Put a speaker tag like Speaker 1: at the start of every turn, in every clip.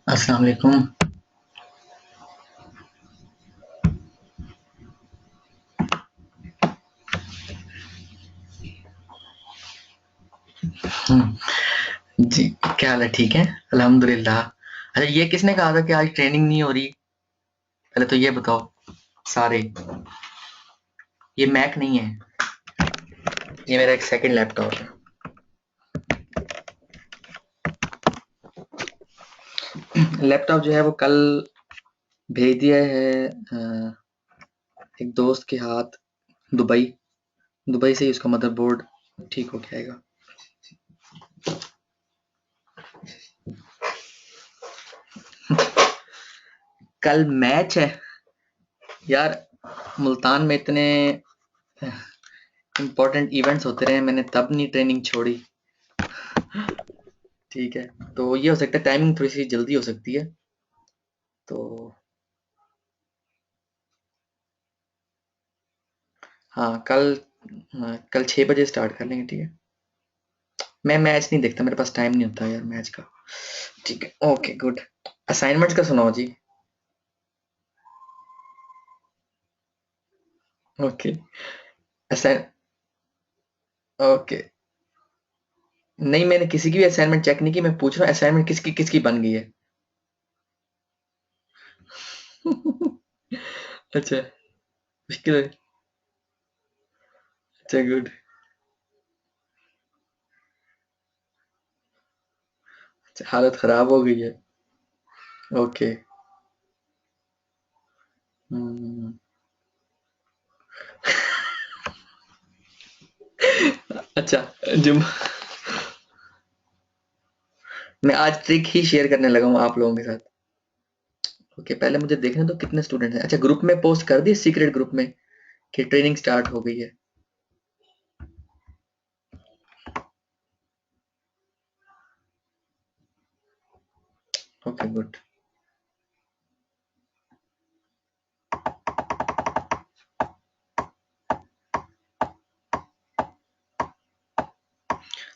Speaker 1: अस्सलाम वालेकुम। जी, क्या हाल है? ठीक है? अल्हम्दुलिल्लाह। अच्छा, ये किसने कहा था कि आज ट्रेनिंग नहीं हो रही? पहले तो ये बताओ सारे। ये मैक नहीं है, ये मेरा एक सेकंड लैपटॉप है। लैपटॉप जो है वो कल भेज दिया है एक दोस्त के हाथ, दुबई। दुबई से ही उसका मदरबोर्ड ठीक हो के आएगा। कल मैच है यार। मुल्तान में इतने इम्पोर्टेंट इवेंट्स होते रहे, मैंने तब नहीं ट्रेनिंग छोड़ी। ठीक है, तो ये हो सकता है टाइमिंग थोड़ी सी जल्दी हो सकती है। तो हाँ, कल 6 बजे स्टार्ट कर लेंगे, ठीक है? मैं मैच नहीं देखता, मेरे पास टाइम नहीं होता यार मैच का। ठीक है, ओके गुड। असाइनमेंट्स का सुनाओ जी। ओके। Assign okay. नहीं, मैंने किसी की भी असाइनमेंट चेक नहीं की, मैं पूछ रहा हूँ असाइनमेंट किसकी किसकी बन गई है। अच्छा, मुश्किल है। अच्छा गुड। अच्छा, हालत खराब हो गई है। ओके। हम्म, अच्छा। जुम मैं आज ट्रिक ही शेयर करने लगा हूँ आप लोगों के साथ। ओके, पहले मुझे देखने दो कितने स्टूडेंट हैं। अच्छा, ग्रुप में पोस्ट कर दिए, सीक्रेट ग्रुप में, कि ट्रेनिंग स्टार्ट हो गई है। Okay good.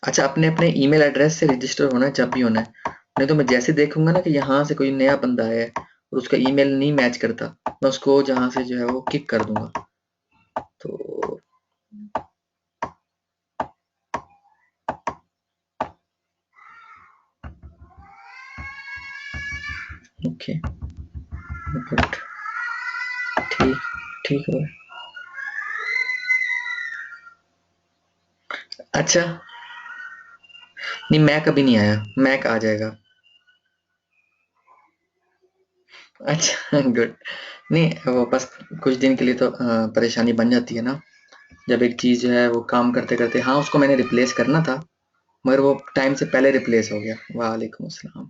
Speaker 1: अच्छा, अपने अपने ईमेल एड्रेस से रजिस्टर होना है जब भी होना है। नहीं तो मैं जैसे देखूंगा ना कि यहाँ से कोई नया बंदा आया है और उसका ईमेल नहीं मैच करता, मैं उसको जहाँ से जो है वो किक कर दूंगा। तो ओके गुड। ठीक ठीक है। अच्छा, नहीं मैक अभी नहीं आया, मैक आ जाएगा। अच्छा गुड। नहीं वो बस कुछ दिन के लिए तो परेशानी बन जाती है ना, जब एक चीज जो है वो काम करते करते। हाँ, उसको मैंने रिप्लेस करना था, मगर वो टाइम से पहले रिप्लेस हो गया। वालेकुम अस्सलाम।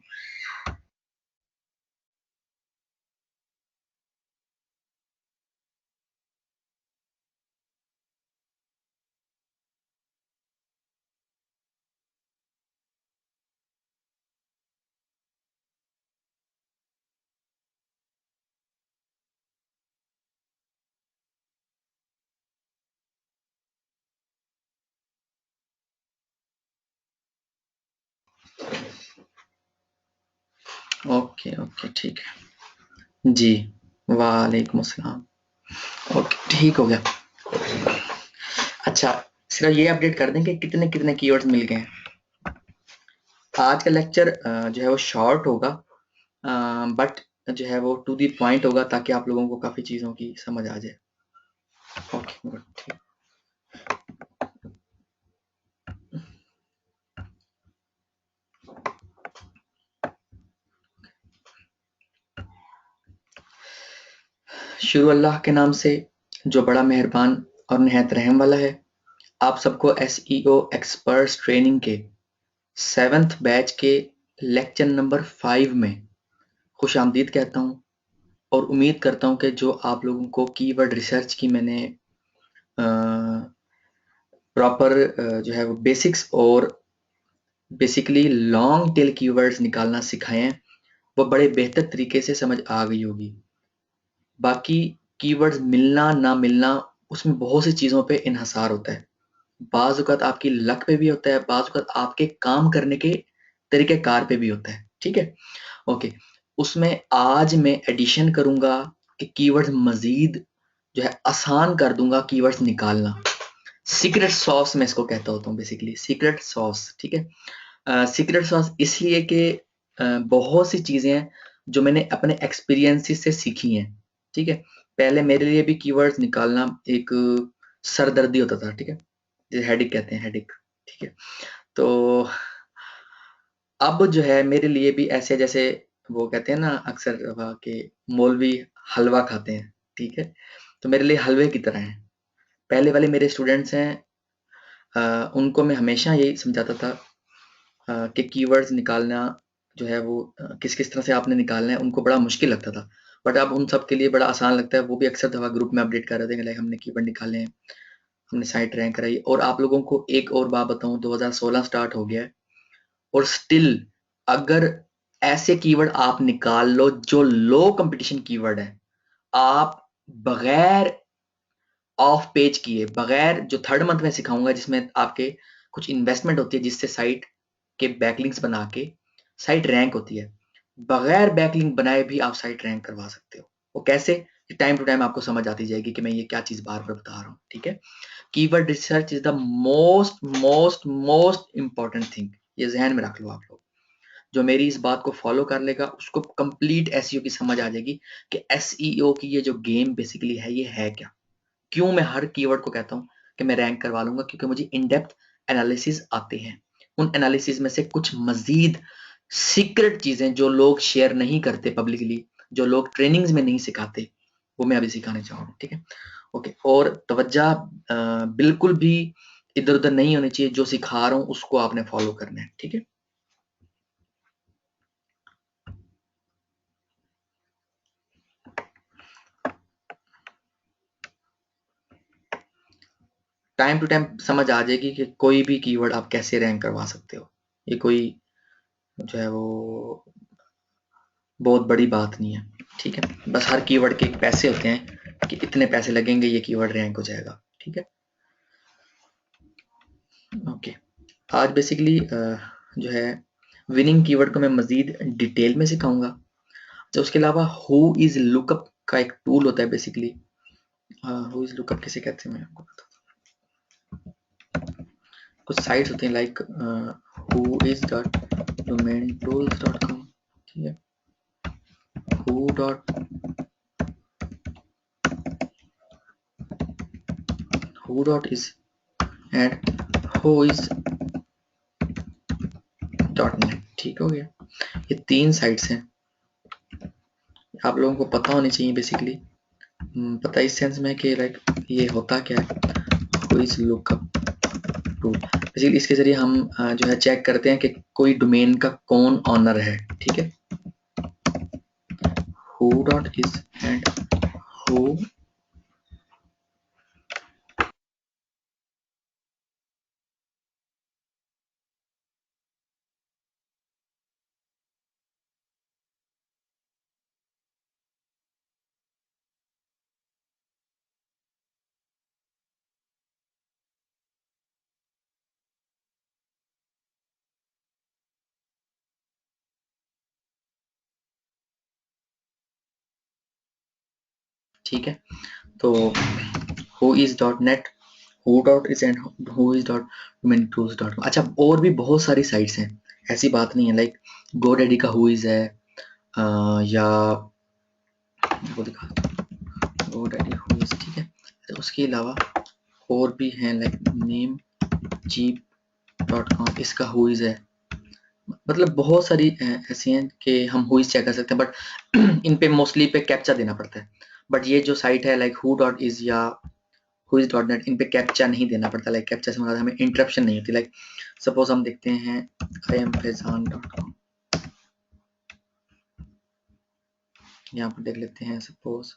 Speaker 1: ओके ओके ठीक है जी। वालेकुम अस्सलाम। ओके ठीक हो गया। अच्छा, सिर्फ ये अपडेट कर दें कि कितने कितने कीवर्ड्स मिल गए हैं। आज का लेक्चर जो है वो शॉर्ट होगा, बट जो है वो टू दी पॉइंट होगा, ताकि आप लोगों को काफी चीजों की समझ आ जाए। ओके गुड ठीक। शुरू अल्लाह के नाम से जो बड़ा मेहरबान और निहायत रहम वाला है। आप सबको एसईओ एक्सपर्ट्स ट्रेनिंग के 7th बैच के लेक्चर नंबर 5 में खुश आमदीद कहता हूँ, और उम्मीद करता हूँ कि जो आप लोगों को कीवर्ड रिसर्च की मैंने प्रॉपर जो है वो बेसिक्स और बेसिकली लॉन्ग टेल कीवर्ड्स निकालना सिखाए हैं, वो बड़े बेहतर तरीके से समझ आ गई होगी। बाकी कीवर्ड्स मिलना ना मिलना, उसमें बहुत सी चीज़ों पे इन्हसार होता है। बाज़ औक़ात आपकी लक पे भी होता है, बाज़ औक़ात आपके काम करने के तरीक़ेकार पे भी होता है। ठीक है, ओके। उसमें आज मैं एडिशन करूंगा कि कीवर्ड्स मजीद जो है आसान कर दूंगा कीवर्ड्स निकालना। सीक्रेट सॉस मैं इसको कहता होता हूँ बेसिकली, सीक्रेट सॉस। ठीक है, सीक्रेट सॉस इसलिए कि बहुत सी चीजें हैं जो मैंने अपने एक्सपीरियंसेस से सीखी हैं। ठीक है, पहले मेरे लिए भी कीवर्ड्स निकालना एक सरदर्दी होता था। ठीक है, जिसे हेडिक कहते हैं, हेडिक। ठीक है, तो अब जो है मेरे लिए भी ऐसे, जैसे वो कहते हैं ना अक्सर वहाँ के मौलवी हलवा खाते हैं। ठीक है, तो मेरे लिए हलवे की तरह है। पहले वाले मेरे स्टूडेंट्स हैं, उनको मैं हमेशा यही समझाता था कि कीवर्ड्स निकालना जो है वो किस-किस तरह से आपने निकालना है, उनको बड़ा मुश्किल लगता था। बट अब उन सब के लिए बड़ा आसान लगता है। वो भी अक्सर दफ़ा ग्रुप में अपडेट कर रहे थे कि लाइक हमने कीवर्ड निकाले हैं, हमने साइट रैंक कराई। और आप लोगों को एक और बात बताऊँ, 2016 स्टार्ट हो गया है और स्टिल अगर ऐसे कीवर्ड आप निकाल लो जो लो कंपटीशन कीवर्ड है, आप बगैर ऑफ पेज किए, बगैर जो थर्ड मंथ में सिखाऊंगा जिसमें आपके कुछ इन्वेस्टमेंट होती है, जिससे साइट के बैकलिंक्स बना के साइट रैंक होती है, बगैर बैकलिंक बनाए भी आप साइट रैंक करवा सकते हो। वो कैसे? टाइम टू टाइम आपको समझ आती जाएगी कि मैं ये क्या चीज बार बार बता रहा हूँ। ठीक है, keyword research is the most most most important thing. ये जहन में रख लो आप लोग। जो मेरी इस बात को फॉलो कर लेगा उसको कंप्लीट एसईओ की समझ आ जाएगी कि एसईओ की ये जो गेम बेसिकली है ये है क्या। क्यों मैं हर कीवर्ड को कहता हूँ कि मैं रैंक करवा लूंगा? क्योंकि मुझे इन डेप्थ एनालिसिस आते हैं। उन एनालिसिस में से कुछ मजीद सीक्रेट चीजें जो लोग शेयर नहीं करते पब्लिकली, जो लोग ट्रेनिंग्स में नहीं सिखाते, वो मैं अभी सिखाने चाहूंगा। ठीक है, ओके। और तवज्जा बिल्कुल भी इधर उधर नहीं होनी चाहिए। जो सिखा रहा हूँ उसको आपने फॉलो करना है। ठीक है, टाइम टू टाइम समझ आ जाएगी कि कोई भी कीवर्ड आप कैसे रैंक करवा सकते हो। ये कोई जो है वो बहुत बड़ी बात नहीं है। ठीक है, बस हर कीवर्ड के एक पैसे होते हैं कि इतने पैसे लगेंगे ये कीवर्ड रैंक हो जाएगा। ठीक है, ओके। आज बेसिकली जो है विनिंग कीवर्ड को मैं मजीद डिटेल में सिखाऊंगा। तो उसके अलावा हु इज लुकअप का एक टूल होता है बेसिकली। हु इज लुकअप किसे कहते हैं मैं आपको बताता हूँ। कुछ साइट्स होती हैं like who is dot domain tools dot com. ठीक है, who dot who dot is and who is dot net. ठीक हो गया, ये 3 साइट्स हैं, आप लोगों को पता होनी चाहिए बेसिकली। पता इस सेंस में कि लाइक ये होता क्या है, क्विज लुकअप टूल। बेसिकली इसके जरिए हम जो है चेक करते हैं कि कोई डोमेन का कौन ऑनर है। ठीक है, who dot is and who. ठीक है, तो who is dot net, who dot is and who is dot domain tools dot com. अच्छा, और भी बहुत सारी साइट्स हैं, ऐसी बात नहीं है। लाइक गोडैडी का हु इज है, या वो दिखा गोडैडी हु इज। ठीक है, तो उसके अलावा और भी हैं like name jeep dot com, इसका हु इज है। मतलब बहुत सारी ऐसी हैं कि हम हुईज चेक कर सकते हैं, बट इन पे मोस्टली पे कैप्चा देना पड़ता है। बट ये जो साइट है लाइक हु डॉट इज या हुईज डॉट नेट, इन पे कैप्चा नहीं देना पड़ता। लाइक कैप्चा से मतलब हमें इंटरप्शन नहीं होती। लाइक सपोज हम देखते हैं I am Faizan dot com, यहाँ पर देख लेते हैं सपोज।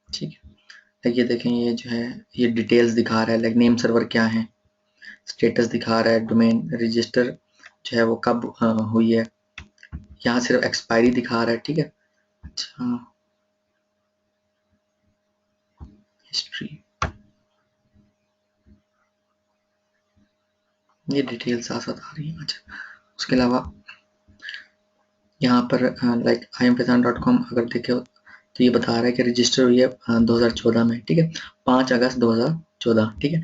Speaker 1: ठीक है, लाइक ये देखें, ये जो है ये डिटेल्स दिखा रहा है, लाइक नेम सर्वर क्या है, स्टेटस दिखा रहा है, डोमेन रजिस्टर जो है वो कब हुई है, यहाँ सिर्फ एक्सपायरी दिखा रहा है। ठीक है, अच्छा, हिस्ट्री, ये डिटेल साथ साथ आ रही है। अच्छा, उसके अलावा यहाँ पर लाइक iamkazan.com अगर देखे हो तो ये बता रहा है कि रजिस्टर हुई है 2014 में, ठीक है, 5 अगस्त 2014, ठीक है,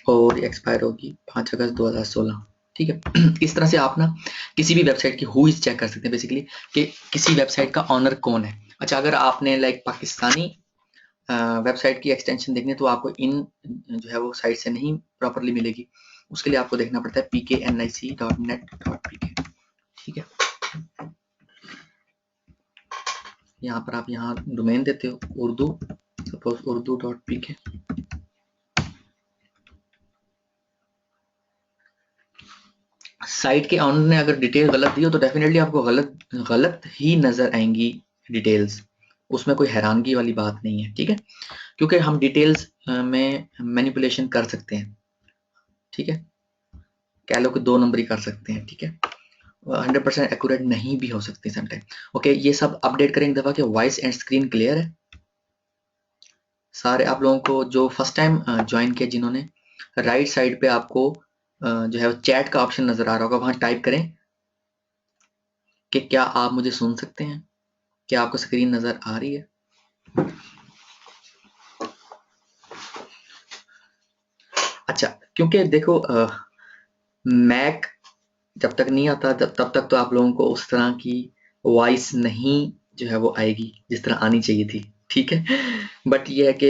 Speaker 1: और एक्सपायर होगी 5 अगस्त 2016, ठीक है। इस तरह से आप ना किसी भी वेबसाइट की हुईज चेक कर सकते हैं बेसिकली कि किसी वेबसाइट का ऑनर कौन है। अच्छा, अगर आपने लाइक पाकिस्तानी वेबसाइट की एक्सटेंशन देखनी है तो आपको इन जो है वो साइट से नहीं प्रॉपरली मिलेगी, उसके लिए आपको देखना पड़ता है pknic.net.pk, ठीक है। यहाँ पर आप यहाँ डोमेन देते हो उर्दू, सपोज urdu.pk, साइट के ऑनर ने अगर डिटेल गलत दी हो तो डेफिनेटली आपको गलत ही नजर आएंगी डिटेल्स, उसमें कोई हैरानगी वाली बात नहीं है, ठीक है, क्योंकि हम डिटेल्स में मैनिपुलेशन कर सकते हैं, ठीक है, कह लो कि 2 नंबरी कर सकते हैं, ठीक है, 100% एक्यूरेट नहीं भी हो सकती समटाइम। ओके, ये सब अपडेट करें एक दफा कि वॉइस एंड स्क्रीन क्लियर है सारे आप लोगों को। जो फर्स्ट टाइम ज्वाइन किया जिन्होंने, राइट साइड पे आपको जो है चैट का ऑप्शन नजर आ रहा होगा, वहां टाइप करें कि क्या आप मुझे सुन सकते हैं, क्या आपको स्क्रीन नजर आ रही है। अच्छा, क्योंकि देखो मैक जब तक नहीं आता तब तक तो आप लोगों को उस तरह की वॉइस नहीं जो है वो आएगी जिस तरह आनी चाहिए थी, ठीक है। बट ये है कि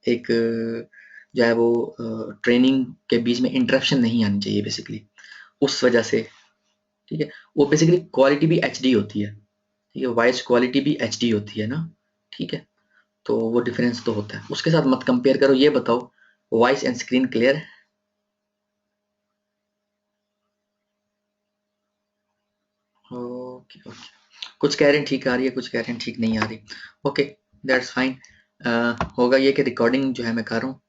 Speaker 1: एक जो है वो ट्रेनिंग के बीच में इंटरप्शन नहीं आनी चाहिए बेसिकली, उस वजह से, ठीक है। वो बेसिकली क्वालिटी भी एचडी होती है, ठीक है, वॉइस क्वालिटी भी एचडी होती है ना, ठीक है, तो वो डिफरेंस तो होता है, उसके साथ मत कंपेयर करो। ये बताओ वॉइस एंड स्क्रीन क्लियर है? ओके ओके, कुछ कह रहे हैं ठीक आ रही है, कुछ कह रहे हैं ठीक नहीं आ रही। Okay, that's fine. होगा ये कि रिकॉर्डिंग जो है मैं कर रहा हूँ,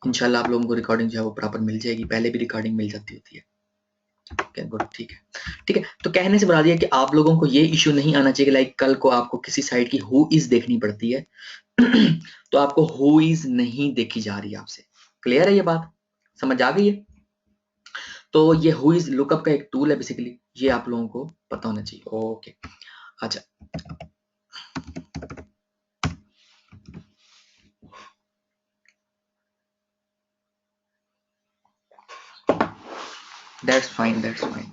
Speaker 1: इंशाल्लाह आप लोगों को रिकॉर्डिंग जो है वो प्रॉपर मिल जाएगी, पहले भी रिकॉर्डिंग मिल जाती होती है, ओके गुड, ठीक है, ठीक है। तो कहने से मुराद ये है कि आप लोगों को ये इशू नहीं आना चाहिए कि लाइक कल को आपको किसी साइट की हु इज देखनी पड़ती है तो आपको हु इज नहीं देखी जा रही है आपसे, क्लियर है ये बात, समझ आ गई है? तो ये हु इज लुकअप का एक टूल है बेसिकली, ये आप लोगों को पता होना चाहिए, ओके। अच्छा, that's fine, that's fine,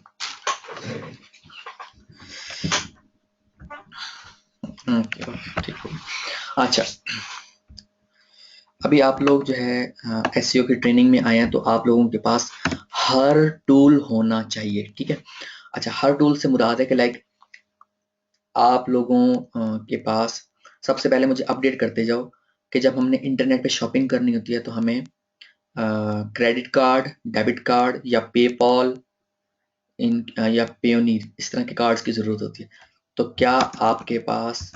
Speaker 1: okay, ठीक है। अच्छा, अभी आप लोग जो है एसईओ की ट्रेनिंग में आए हैं तो आप लोगों के पास हर टूल होना चाहिए, ठीक है। अच्छा, हर टूल से मुराद है कि लाइक आप लोगों के पास सबसे पहले मुझे अपडेट करते जाओ कि जब हमने इंटरनेट पे शॉपिंग करनी होती है तो हमें क्रेडिट कार्ड, डेबिट कार्ड या पेपॉल या पेयोनीर इस तरह के कार्ड्स की जरूरत होती है। तो क्या आपके पास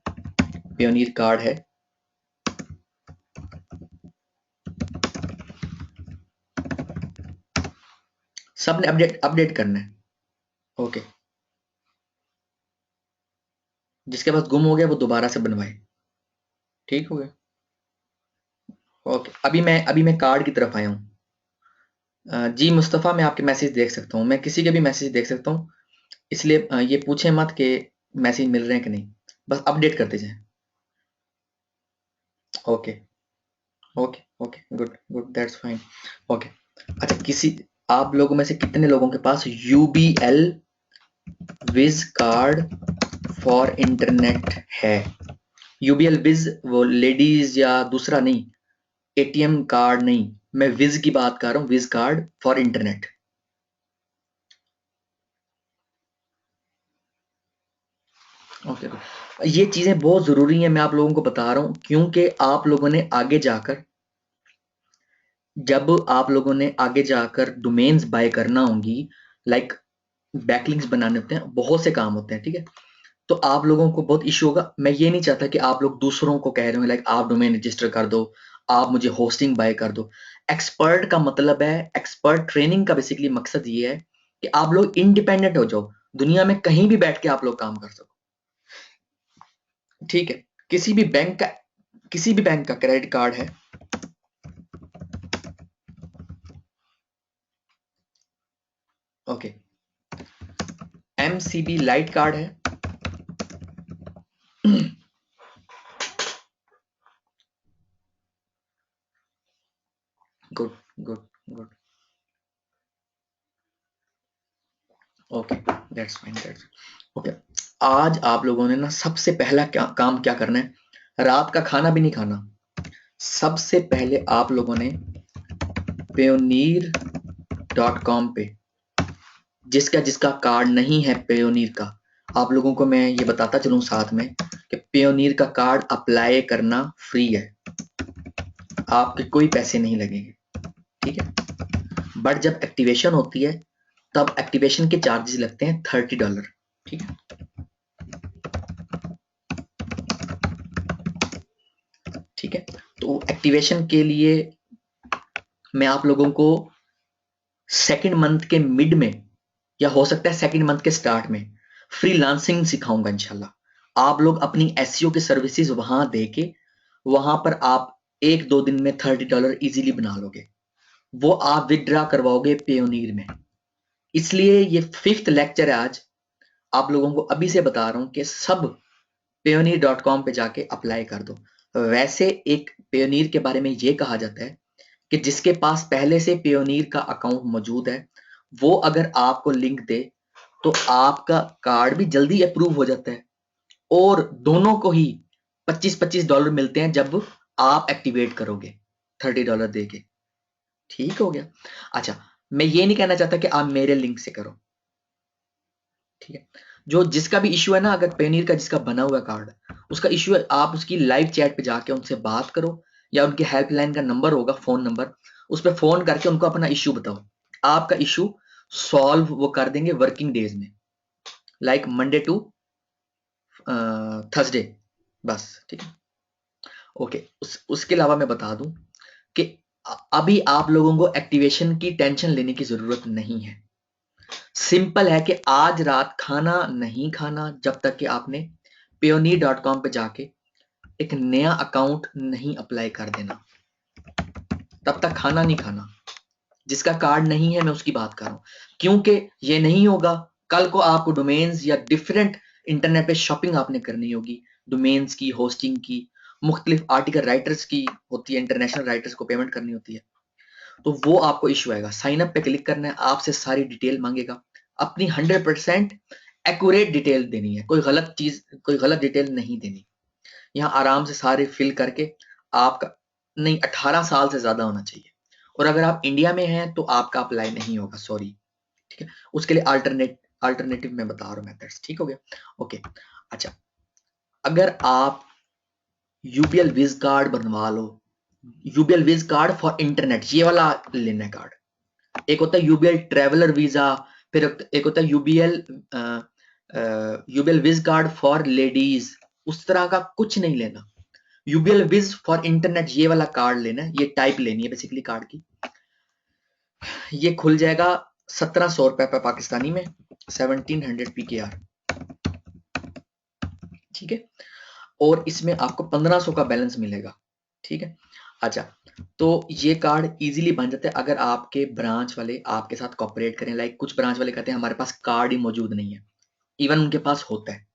Speaker 1: पेयोनीर कार्ड है? सबने अपडेट अपडेट करना है, ओके। जिसके पास गुम हो गया वो दोबारा से बनवाए, ठीक हो गया, ओके। अभी मैं कार्ड की तरफ आया हूँ। जी मुस्तफ़ा, मैं आपके मैसेज देख सकता हूँ, मैं किसी के भी मैसेज देख सकता हूँ, इसलिए ये पूछे मत कि मैसेज मिल रहे हैं कि नहीं, बस अपडेट करते जाएं, okay okay okay, good good, that's fine, okay. अच्छा, किसी आप लोगों में से कितने लोगों के पास UBL wiz card for internet है? यूबीएल विज वो लेडीज या दूसरा नहीं, एटीएम कार्ड नहीं, मैं विज की बात कर रहा हूँ, wiz card for internet. Okay, ये चीजें बहुत जरूरी हैं, मैं आप लोगों को बता रहा हूं क्योंकि आप लोगों ने आगे जाकर, जब आप लोगों ने आगे जाकर डोमेन्स बाय करना होंगी, लाइक बैकलिंक्स बनाने होते हैं, बहुत से काम होते हैं, ठीक है, तो आप लोगों को बहुत इशू होगा। मैं ये नहीं चाहता कि आप लोग दूसरों को कह रहे हो लाइक आप डोमेन रजिस्टर कर दो, आप मुझे होस्टिंग बाय कर दो। एक्सपर्ट का मतलब है, एक्सपर्ट ट्रेनिंग का बेसिकली मकसद ये है कि आप लोग इंडिपेंडेंट हो जाओ, दुनिया में कहीं भी बैठ के आप लोग काम कर सको, ठीक है। किसी भी बैंक का क्रेडिट कार्ड है, ओके, MCB लाइट कार्ड है। Good good good, okay, that's fine, that's okay. आज आप लोगों ने ना सबसे पहला काम क्या करना है, रात का खाना भी नहीं खाना। सबसे पहले आप लोगों ने payoneer.com पे, जिसका जिसका कार्ड नहीं है पेयोनीर का, आप लोगों को मैं ये बताता चलूं साथ में कि पेयोनीर का कार्ड अप्लाई करना फ्री है, आपके कोई पैसे नहीं लगेंगे, ठीक है। बट जब एक्टिवेशन होती है तब एक्टिवेशन के चार्जेस लगते हैं $30, ठीक है। ठीक है, तो एक्टिवेशन के लिए मैं आप लोगों को सेकंड मंथ के मिड में या हो सकता है सेकंड मंथ के स्टार्ट में फ्रीलांसिंग सिखाऊंगा इंशाल्लाह। आप लोग अपनी एसईओ की सर्विसेज वहां देके वहां पर आप 1-2 दिन में $30 इजीली बना लोगे, वो आप विदड्रा करवाओगे पेयोनीर में। इसलिए ये 5th लेक्चर है आज, आप लोगों को अभी से बता रहा हूं कि सब payoneer.com पे जाके अप्लाई कर दो। वैसे एक पेयोनीर के बारे में ये कहा जाता है कि जिसके पास पहले से पेयोनीर का अकाउंट मौजूद है वो अगर आपको लिंक दे तो आपका कार्ड भी जल्दी अप्रूव हो जाता है, और दोनों को ही $25-25 मिलते हैं जब आप एक्टिवेट करोगे $30 दे के। ठीक हो गया। अच्छा, मैं ये नहीं कहना चाहता कि आप मेरे लिंक से करो, ठीक है। जो जिसका भी इश्यू है ना, अगर पेनीर का जिसका बना हुआ कार्ड उसका इश्यू है, आप उसकी लाइव चैट पे जाके उनसे बात करो, या उनके हेल्पलाइन का नंबर होगा, फोन नंबर, उस पर फोन करके उनको अपना इश्यू बताओ। आपका इश्यू सॉल्व वो कर देंगे वर्किंग डेज में, लाइक मंडे टू थर्सडे, बस, ठीक है। ओके, उसके अलावा मैं बता दूं कि अभी आप लोगों को एक्टिवेशन की टेंशन लेने की जरूरत नहीं है। सिंपल है कि आज रात खाना नहीं खाना जब तक कि आपने payoneer.com पे जाके एक नया अकाउंट नहीं अप्लाई कर देना, तब तक खाना नहीं खाना। जिसका कार्ड नहीं है मैं उसकी बात कर रहा हूं, क्योंकि ये नहीं होगा कल को आपको डोमेन्स या डिफरेंट इंटरनेट पे शॉपिंग आपने करनी होगी, डोमेन्स की, होस्टिंग की, मुख्तलिफ आर्टिकल राइटर्स की होती है, इंटरनेशनल राइटर्स को पेमेंट करनी होती है, तो वो आपको इशू आएगा। साइन अप पे क्लिक करना है, आपसे सारी डिटेल मांगेगा, अपनी 100% एक्यूरेट डिटेल देनी है, कोई गलत चीज, कोई गलत डिटेल नहीं देनी। यहाँ आराम से सारे फिल करके आपका, नहीं, 18 साल से ज्यादा होना चाहिए, और अगर आप इंडिया में हैं तो आपका अप्लाई नहीं होगा, सॉरी, ठीक है। उसके लिए अल्टरनेटिव मैं बता रहा हूँ मेथड्स, ठीक हो गया। ओके, अच्छा, अगर आप यूबीएल विज कार्ड बनवा लो, UBL wiz card for internet, ये वाला लेना है कार्ड। एक होता है यूबीएल ट्रेवलर वीजा, फिर एक होता है UBL UBL wiz card for ladies, उस तरह का कुछ नहीं लेना। यूबीएल विज फॉर इंटरनेट ये वाला कार्ड लेना है, ये टाइप लेनी है बेसिकली कार्ड की। ये खुल जाएगा 1700 रुपए पर पाकिस्तानी में, 1700 PKR, ठीक है। और इसमें आपको 1500 का बैलेंस मिलेगा, ठीक है। अच्छा, तो ये कार्ड इजीली बन जाता है अगर आपके ब्रांच वाले आपके साथ कॉपरेट करें। लाइक कुछ ब्रांच वाले कहते हैं हमारे पास कार्ड ही मौजूद नहीं है, इवन उनके पास होता है,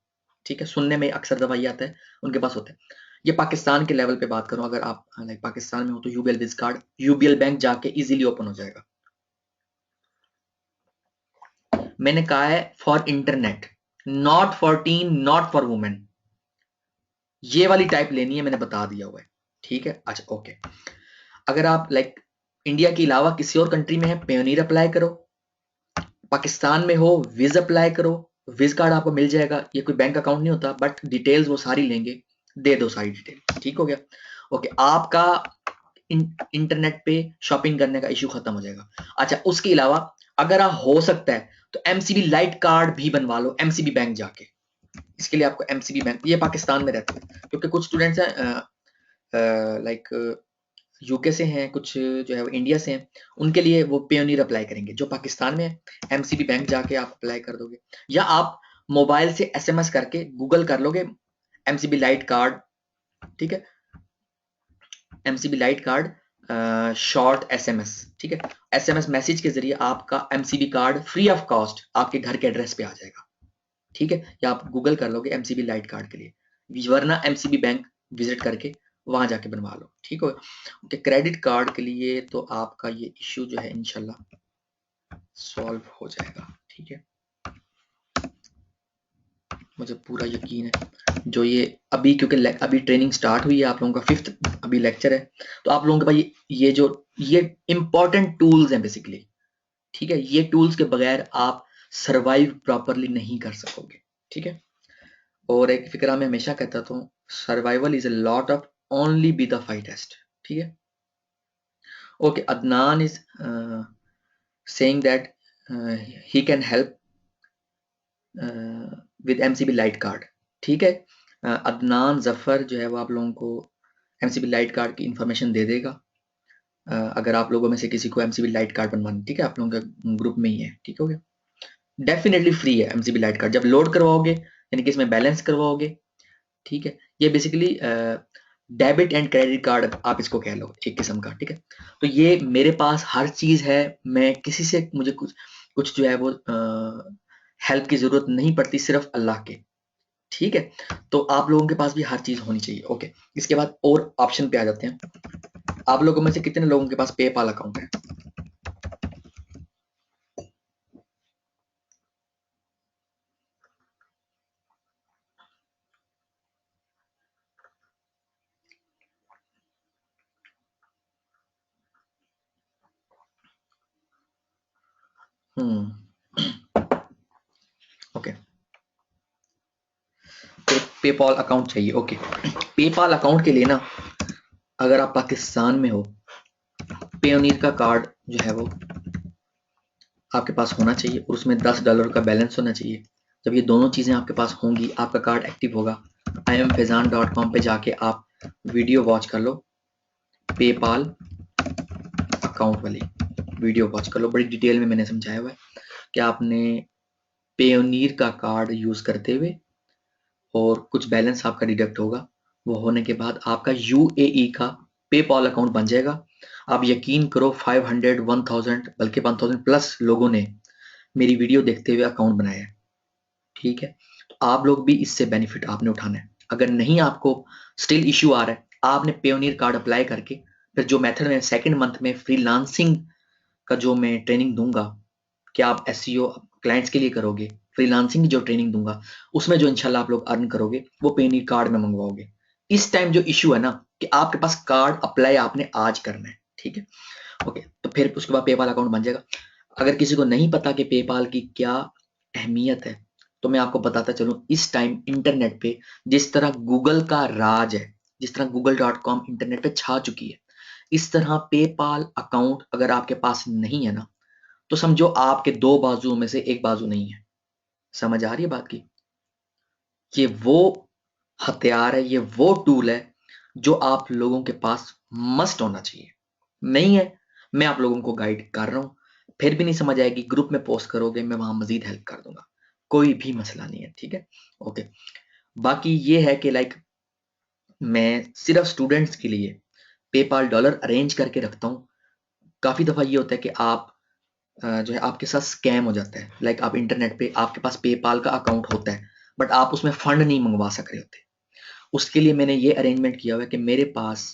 Speaker 1: ठीक है, सुनने में अक्सर दवाई आता है, उनके पास होता है। ये पाकिस्तान के लेवल पे बात करूं, अगर आप लाइक पाकिस्तान में हो तो UBL wiz card UBL bank जाके इजीली ओपन हो जाएगा। मैंने कहा है for internet, not for teen, not for women, ये वाली टाइप लेनी है, मैंने बता दिया हुआ है, ठीक है। अच्छा, ओके, अगर आप लाइक इंडिया के अलावा किसी और कंट्री में है, पेयोनीर अप्लाई करो, पाकिस्तान में हो विज अप्लाई करो, विज कार्ड आपको मिल जाएगा। ये कोई बैंक अकाउंट नहीं होता, बट डिटेल्स वो सारी लेंगे, दे दो सारी डिटेल, ठीक हो गया। ओके, आपका इंटरनेट पे शॉपिंग करने का इश्यू खत्म हो जाएगा। अच्छा, उसके अलावा अगर आप हो सकता है तो एमसीबी लाइट कार्ड भी बनवा लो एमसीबी बैंक जाके। इसके लिए आपको एमसीबी बैंक, ये पाकिस्तान में रहते हैं, क्योंकि कुछ स्टूडेंट्स हैं लाइक यूके से हैं, कुछ जो है वो इंडिया से हैं, उनके लिए वो पेयोनीर अप्लाई करेंगे। जो पाकिस्तान में है, एमसीबी बैंक जाके आप अप्लाई कर दोगे, या आप मोबाइल से एसएमएस करके गूगल कर लोगे एमसीबी लाइट कार्ड, ठीक है, MCB light card short SMS, ठीक है। एसएमएस मैसेज के जरिए आपका MCB card free of cost आपके घर के एड्रेस पे आ जाएगा, ठीक है। या आप गूगल कर लोगे एमसीबी लाइट कार्ड के लिए, वरना एमसीबी बैंक विजिट करके वहां जाके बनवा लो, ठीक है। ओके, क्रेडिट कार्ड के लिए तो आपका ये इश्यू जो है इंशाल्लाह सॉल्व हो जाएगा, ठीक है। मुझे पूरा यकीन है जो ये अभी, क्योंकि अभी ट्रेनिंग स्टार्ट हुई है, आप लोगों का 5th अभी लेक्चर है, तो आप लोगों के पास ये जो ये इंपॉर्टेंट टूल्स हैं बेसिकली, ठीक है। ये टूल्स के बगैर आप सरवाइव प्रॉपरली नहीं कर सकोगे, ठीक है। और एक फिक्रा में हमेशा कहता था, survival is a lot of only be the fightest, ठीक है। Okay, Adnan is saying that he can help with MCB light card, ठीक है। अदनान जफर जो है वो आप लोगों को एमसीबी लाइट कार्ड की इंफॉर्मेशन दे देगा, अगर आप लोगों में से किसी को एमसीबी लाइट कार्ड बनवाना, ठीक है, आप लोगों के ग्रुप में ही है, ठीक हो गया। डेफिनेटली फ्री है एमसीबी लाइट कार्ड, जब लोड करवाओगे यानी कि इसमें बैलेंस करवाओगे, ठीक है। ये basically debit and credit card आप इसको कह लो एक किस्म का, ठीक है। तो ये मेरे पास हर चीज है, मैं किसी से मुझे कुछ कुछ जो है वो हेल्प की जरूरत नहीं पड़ती, सिर्फ अल्लाह के, ठीक है। तो आप लोगों के पास भी हर चीज होनी चाहिए, ओके। इसके बाद और ऑप्शन पे आ जाते हैं। आप लोगों में से कितने लोगों के पास पेपाल अकाउंट है? ओके, पेपाल अकाउंट चाहिए, ओके। पेपाल अकाउंट के लिए ना, अगर आप पाकिस्तान में हो, पेयोनीर का कार्ड जो है वो आपके पास होना चाहिए और उसमें $10 का बैलेंस होना चाहिए। जब ये दोनों चीज़ें आपके पास होंगी, आपका कार्ड एक्टिव होगा। imfezan.com पे जाके आप वीडियो वॉच कर लो, पेपाल अकाउंट वाली वीडियो वॉच कर लो, बड़ी डिटेल में मैंने समझाया हुआ है कि आपने पेयोनीर का कार्ड यूज़ करते हुए और कुछ बैलेंस आपका डिडक्ट होगा, वो होने के बाद आपका यूएई का पेपाल अकाउंट बन जाएगा। आप यकीन करो 500, 1000 बल्कि 1000 प्लस लोगों ने मेरी वीडियो देखते हुए अकाउंट बनाया है, ठीक है। तो आप लोग भी इससे बेनिफिट आपने उठाना है। अगर नहीं आपको स्टिल इश्यू आ रहा है, आपने पेयोनियर कार्ड अप्लाई करके फिर जो मेथड में सेकंड मंथ में फ्रीलांसिंग का जो मैं ट्रेनिंग दूंगा कि आप एसईओ क्लाइंट्स के लिए करोगे, फ्रीलांसिंग की जो ट्रेनिंग दूंगा उसमें जो इंशाल्लाह आप लोग अर्न करोगे वो पेयोनियर कार्ड में मंगवाओगे। इस टाइम जो इश्यू है ना कि आपके पास कार्ड अप्लाई आपने आज करना है, ठीक है। ओके, तो फिर उसके बाद पेपाल अकाउंट बन जाएगा। अगर किसी को नहीं पता कि पेपाल की क्या अहमियत है, तो मैं आपको बताता चलूं, इस टाइम इंटरनेट पे जिस तरह गूगल का राज है, जिस तरह google.com इंटरनेट पे छा चुकी है, इस तरह पेपाल अकाउंट अगर आपके पास नहीं है ना, तो समझो आपके दो बाजुओं में से एक बाजू नहीं है। समझ आ रही है बात की? ये वो हथियार है, ये वो टूल है जो आप लोगों के पास मस्ट होना चाहिए। नहीं है, मैं आप लोगों को गाइड कर रहा हूं, फिर भी नहीं समझ आएगी, ग्रुप में पोस्ट करोगे, मैं वहां मजीद हेल्प कर दूंगा, कोई भी मसला नहीं है, ठीक है। ओके, बाकी ये है कि लाइक मैं सिर्फ स्टूडेंट्स के लिए पेपाल डॉलर अरेंज करके रखता हूँ। काफी दफा ये होता है कि आप जो है आपके साथ स्कैम हो जाता है, लाइक आप इंटरनेट पे आपके पास पेपाल का अकाउंट होता है बट आप उसमें फंड नहीं मंगवा सक रहे होते। उसके लिए मैंने ये अरेंजमेंट किया हुआ है कि मेरे पास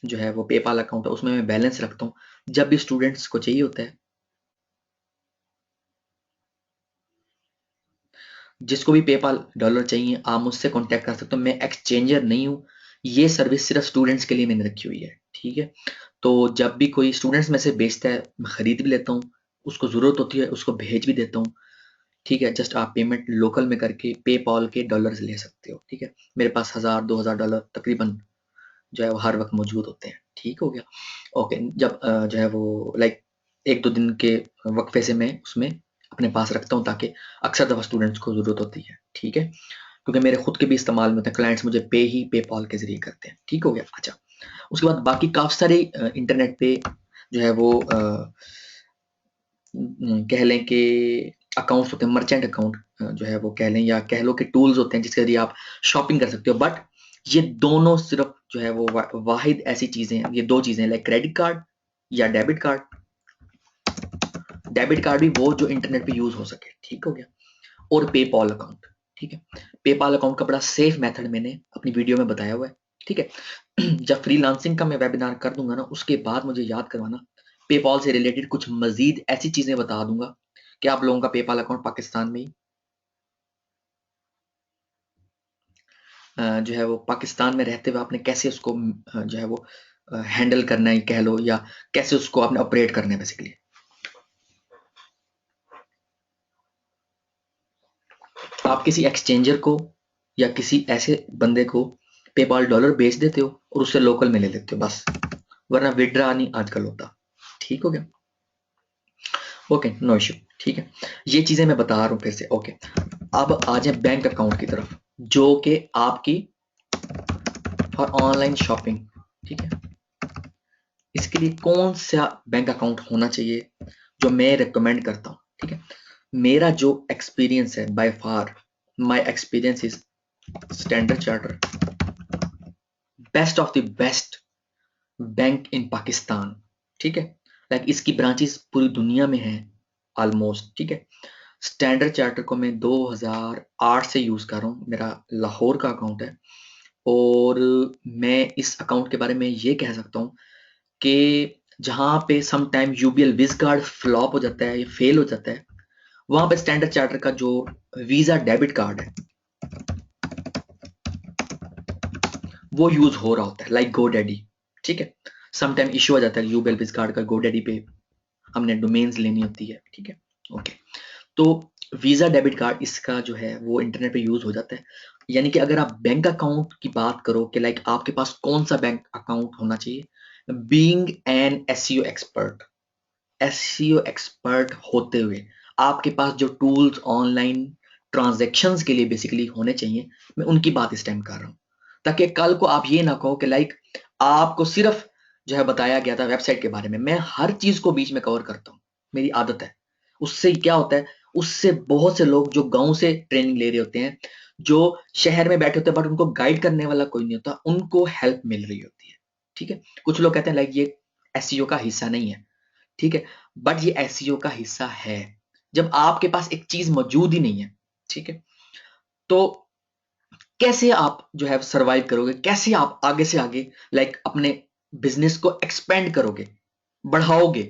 Speaker 1: जो है वो पेपाल अकाउंट है, उसमें मैं बैलेंस रखता हूँ। जब भी स्टूडेंट्स को चाहिए होता है, जिसको भी पेपाल डॉलर चाहिए आप मुझसे कांटेक्ट कर सकते हो, मैं एक्सचेंजर नहीं हूँ। ये सर्विस सिर्फ स्टूडेंट्स के लिए मैंने रखी हुई है, ठीक है। तो जब भी कोई स्टूडेंट्स में से बेचता है, मैं खरीद भी लेता हूँ, उसको जरूरत होती है उसको भेज भी देता हूँ, ठीक है। जस्ट आप पेमेंट लोकल में करके पेपाल के डॉलर्स ले सकते हो, ठीक है। मेरे पास 1000-2000 डॉलर तकरीबन जो है वो हर वक्त मौजूद होते हैं, ठीक हो गया। ओके, जब जो है वो लाइक 1-2 दिन के वक्फे से मैं उसमें अपने पास रखता हूँ ताकि अक्सर दफ़ा स्टूडेंट्स को ज़रूरत होती है, ठीक है। क्योंकि मेरे खुद के भी इस्तेमाल में होते हैं, क्लाइंट्स मुझे पे ही पेपाल के ज़रिए करते हैं, ठीक हो गया। अच्छा, उसके बाद बाकी काफ़ी सारे इंटरनेट पे जो है वो कह लें कि अकाउंट्स होते हैं, मर्चेंट अकाउंट जो है वो कह लें, या कह लो कि टूल्स होते हैं जिसके जरिए आप शॉपिंग कर सकते हो। बट ये दोनों सिर्फ जो है वो वाहिद ऐसी चीजें हैं, ये दो चीजें लाइक क्रेडिट कार्ड या डेबिट कार्ड। डेबिट कार्ड भी वो जो इंटरनेट पे यूज हो सके, ठीक हो गया। और पेपॉल अकाउंट, ठीक है। पेपॉल अकाउंट का बड़ा सेफ मेथड मैंने अपनी वीडियो में बताया हुआ है, ठीक है। जब फ्रीलांसिंग का मैं वेबिनार कर दूंगा ना, उसके बाद मुझे याद करवाना, पेपॉल से रिलेटेड कुछ मजीद ऐसी चीजें बता दूंगा कि आप लोगों का पेपॉल अकाउंट पाकिस्तान में ही जो है वो पाकिस्तान में रहते हुए आपने कैसे उसको जो है वो हैंडल करना है कह लो, या कैसे उसको आपने ऑपरेट करना है बेसिकली। आप किसी एक्सचेंजर को या किसी ऐसे बंदे को पेपाल डॉलर बेच देते हो और उससे लोकल में ले लेते हो बस, वरना विड्रा नहीं आजकल होता, ठीक हो गया। ओके, नो इश्यू, ठीक है। ये चीजें मैं बता रहा हूँ फिर से। ओके, अब आ जाए बैंक अकाउंट की तरफ, जो कि आपकी फॉर ऑनलाइन शॉपिंग, ठीक है। इसके लिए कौन सा बैंक अकाउंट होना चाहिए जो मैं रिकमेंड करता हूँ, ठीक है। मेरा जो एक्सपीरियंस है, by far my experience is standard charter, best of the best bank in Pakistan, ठीक है। लाइक इसकी ब्रांचेस पूरी दुनिया में हैं ऑलमोस्ट, ठीक है। स्टैंडर्ड चार्टर को मैं 2008 से यूज कर रहा हूँ, मेरा लाहौर का अकाउंट है। और मैं इस अकाउंट के बारे में ये कह सकता हूँ कि जहाँ पे some time UBL wiz card flop हो जाता है या फेल हो जाता है, वहां पे स्टैंडर्ड चार्टर का जो वीजा डेबिट कार्ड है वो यूज हो रहा होता है, लाइक GoDaddy, ठीक है। सम टाइम इश्यू आ जाता है यूबीएल विज कार्ड का, GoDaddy पे हमने डोमेन्स लेनी होती है, ठीक है। ओके, तो वीजा डेबिट कार्ड इसका जो है वो इंटरनेट पे यूज हो जाता है। यानी कि अगर आप बैंक अकाउंट की बात करो कि लाइक आपके पास कौन सा बैंक अकाउंट होना चाहिए, being an SEO expert, SEO expert होते हुए आपके पास जो टूल्स ऑनलाइन ट्रांजैक्शंस के लिए बेसिकली होने चाहिए, मैं उनकी बात इस टाइम कर रहा हूँ, ताकि कल को आप ये ना कहो कि लाइक आपको सिर्फ जो है बताया गया था वेबसाइट के बारे में। मैं हर चीज को बीच में कवर करता हूँ, मेरी आदत है। उससे क्या होता है, उससे बहुत से लोग जो गांव से ट्रेनिंग ले रहे होते हैं, जो शहर में बैठे होते हैं बट उनको गाइड करने वाला कोई नहीं होता, उनको हेल्प मिल रही होती है, ठीक है। कुछ लोग कहते हैं लाइक ये एसईओ का हिस्सा नहीं है, ठीक है, बट ये एसईओ का हिस्सा है। जब आपके पास एक चीज मौजूद ही नहीं है, ठीक है, तो कैसे आप जो है सरवाइव करोगे, कैसे आप आगे से आगे लाइक अपने बिजनेस को एक्सपेंड करोगे, बढ़ाओगे,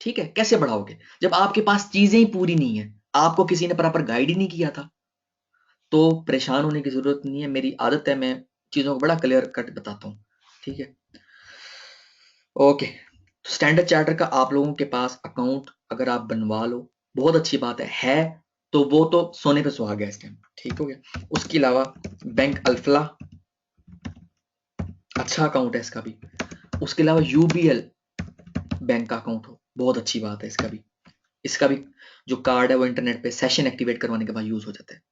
Speaker 1: ठीक है। कैसे बढ़ाओगे जब आपके पास चीजें ही पूरी नहीं है, आपको किसी ने प्रॉपर गाइड ही नहीं किया था। तो परेशान होने की जरूरत नहीं है, मेरी आदत है, मैं चीजों को बड़ा क्लियर कट बताता हूँ, ठीक है। ओके, स्टैंडर्ड चार्टर का आप लोगों के पास अकाउंट अगर आप बनवा लो, बहुत अच्छी बात है तो वो तो सोने पे सुहागा है इस टाइम, ठीक हो गया। उसके अलावा बैंक अल्फला, अच्छा अकाउंट है इसका भी। उसके अलावा यूबीएल बैंक का अकाउंट हो, बहुत अच्छी बात है इसका भी। इसका भी जो कार्ड है वो इंटरनेट पे सेशन एक्टिवेट करवाने के बाद यूज हो जाता है,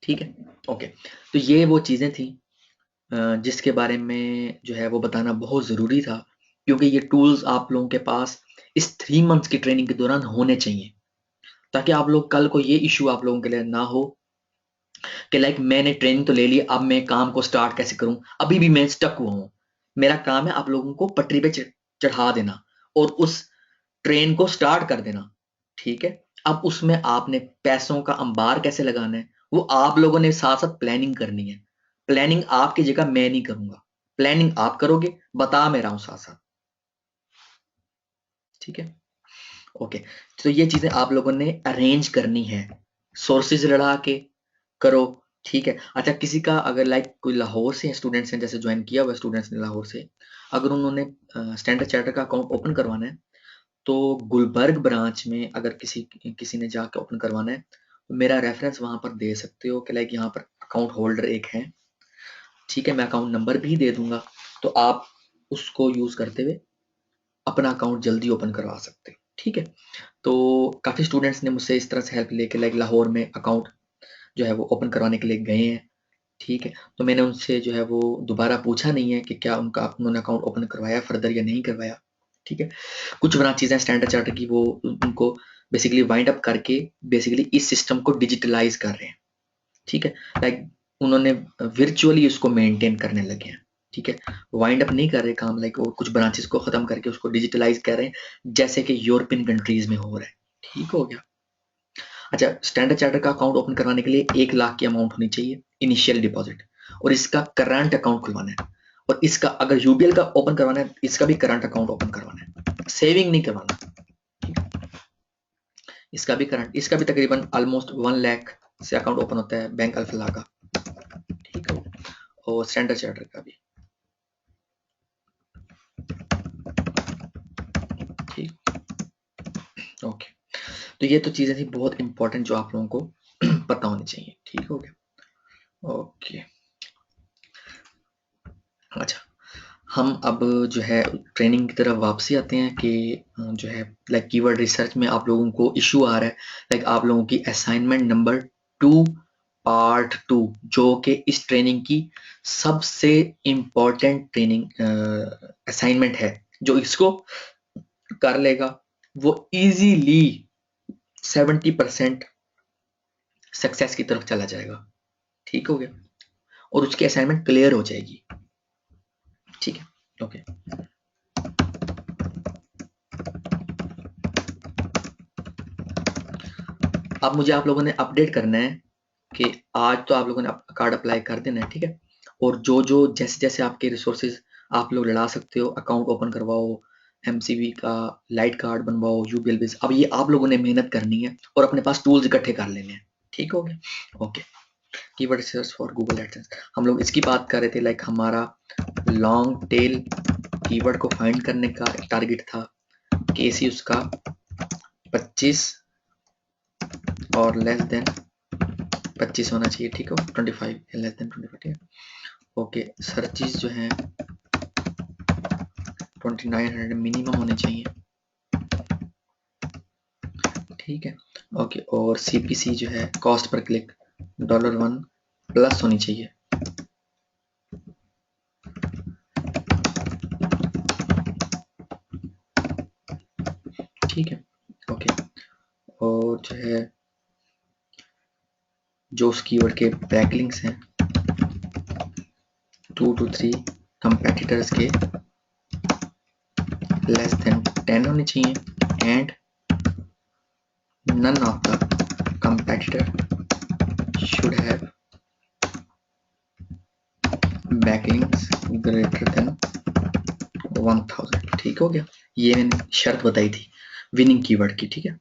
Speaker 1: ठीक है। ओके, तो ये वो चीजें थी जिसके बारे में जो है वो बताना बहुत ज़रूरी था, क्योंकि ये टूल्स आप लोगों के पास इस 3 मंथ्स की ट्रेनिंग के दौरान होने चाहिए, ताकि आप लोग कल को ये इश्यू आप लोगों के लिए ना हो कि लाइक मैंने ट्रेनिंग तो ले ली, अब मैं काम को स्टार्ट कैसे करूं, अभी भी मैं स्टक हुआ हूं। मेरा काम है आप लोगों को पटरी पे चढ़ा देना और उस ट्रेन को स्टार्ट कर देना, ठीक है। अब उसमें आपने पैसों का अंबार कैसे लगाना है, वो आप लोगों ने साथ साथ प्लानिंग करनी है। प्लानिंग आपकी जगह मैं नहीं करूंगा, प्लानिंग आप करोगे, बता मैं रहा हूं साथ साथ, ठीक है। ओके, तो ये चीजें आप लोगों ने अरेंज करनी है, सोर्सेज लड़ा के करो, ठीक है। अच्छा, किसी का अगर लाइक कोई लाहौर से स्टूडेंट्स हैं, जैसे ज्वाइन किया हुआ स्टूडेंट्स ने लाहौर से, अगर उन्होंने स्टैंडर्ड चार्टर का अकाउंट ओपन करवाना है, तो गुलबर्ग ब्रांच में अगर किसी किसी ने जाकर ओपन करवाना है, तो मेरा रेफरेंस वहां पर दे सकते हो कि लाइक यहाँ पर अकाउंट होल्डर एक है, ठीक है। मैं अकाउंट नंबर भी दे दूंगा, तो आप उसको यूज करते हुए अपना अकाउंट जल्दी ओपन करवा सकते हो, ठीक है। तो काफी स्टूडेंट्स ने मुझसे इस तरह से हेल्प लेके लाइक लाहौर में अकाउंट जो है वो ओपन करवाने के लिए गए हैं, ठीक है। तो मैंने उनसे जो है वो दोबारा पूछा नहीं है कि क्या उन्होंने अकाउंट ओपन करवाया फर्दर या नहीं करवाया, ठीक है। कुछ ब्रांचेज हैं स्टैंडर्ड चार्टर की, वो उनको बेसिकली वाइंड अप करके बेसिकली इस सिस्टम को डिजिटलाइज कर रहे हैं, ठीक है, लाइक उन्होंने वर्चुअली उसको मेंटेन करने लगे हैं। ठीक है, वाइंड अप नहीं कर रहे काम, लाइक वो कुछ ब्रांचेस को खत्म करके उसको डिजिटलाइज कर रहे हैं, जैसे कि यूरोपियन कंट्रीज में हो रहा है। ठीक हो गया। अच्छा, स्टैंडर्ड चार्टर्ड का अकाउंट ओपन करवाने के लिए 1 लाख की अमाउंट होनी चाहिए इनिशियल डिपॉजिट, और इसका करंट अकाउंट खुलवाना है। और इसका अगर यूबीएल का ओपन करवाना है, इसका भी करंट अकाउंट ओपन करवाना है, सेविंग नहीं करवाना। इसका भी तकरीबन ऑलमोस्ट 1 लाख से अकाउंट ओपन होता है बैंक अल्फला का। ठीक है, और स्टैंडर्ड चार्टर्ड का भी। ठीक, ओके। तो ये तो चीजें थी बहुत इंपॉर्टेंट जो आप लोगों को पता होनी चाहिए। ठीक हो गया, ओके। अच्छा, हम अब जो है ट्रेनिंग की तरफ वापसी आते हैं कि जो है लाइक कीवर्ड रिसर्च में आप लोगों को इशू आ रहा है, लाइक आप लोगों की असाइनमेंट नंबर 2 पार्ट 2 जो कि इस ट्रेनिंग की सबसे इम्पोर्टेंट ट्रेनिंग असाइनमेंट है, जो इसको कर लेगा वो इजीली 70% सक्सेस की तरफ चला जाएगा। ठीक हो गया, और उसकी असाइनमेंट क्लियर हो जाएगी। ठीक है, ओके। अब मुझे आप लोगों ने अपडेट करना है कि आज तो आप लोगों ने कार्ड अप्लाई कर देना है। ठीक है, और जो जो जैसे जैसे आपके रिसोर्सेज आप लोग लड़ा सकते हो, अकाउंट ओपन करवाओ, एमसीबी का लाइट कार्ड बनवाओ, यूबीएल बेस, अब ये आप लोगों ने मेहनत करनी है और अपने पास टूल्स इकट्ठे कर लेने हैं। ठीक हो गया, okay. Keyword search for Google AdSense, हम लोग इसकी बात कर रहे थे, लाइक हमारा लॉन्ग टेल कीवर्ड को फाइंड करने का एक टारगेट था, केसी उसका 25 और लेस देन 25 होना चाहिए। ठीक हो, 25 लेस देन 25। ठीक है, ओके। सर्चेस जो हैं 2900 मिनिमम होने चाहिए। ठीक है, ओके। और सीपीसी जो है कॉस्ट पर क्लिक $1 प्लस होनी चाहिए। ठीक है, ओके। और जो है जो उस कीवर्ड के बैकलिंक्स हैं 2 to 3 कंपेटिटर्स के लेस देन 10 होने चाहिए, and none of the competitor should have backlinks greater than 1000। ठीक हो गया, ये मैंने शर्त बताई थी विनिंग कीवर्ड की। ठीक है,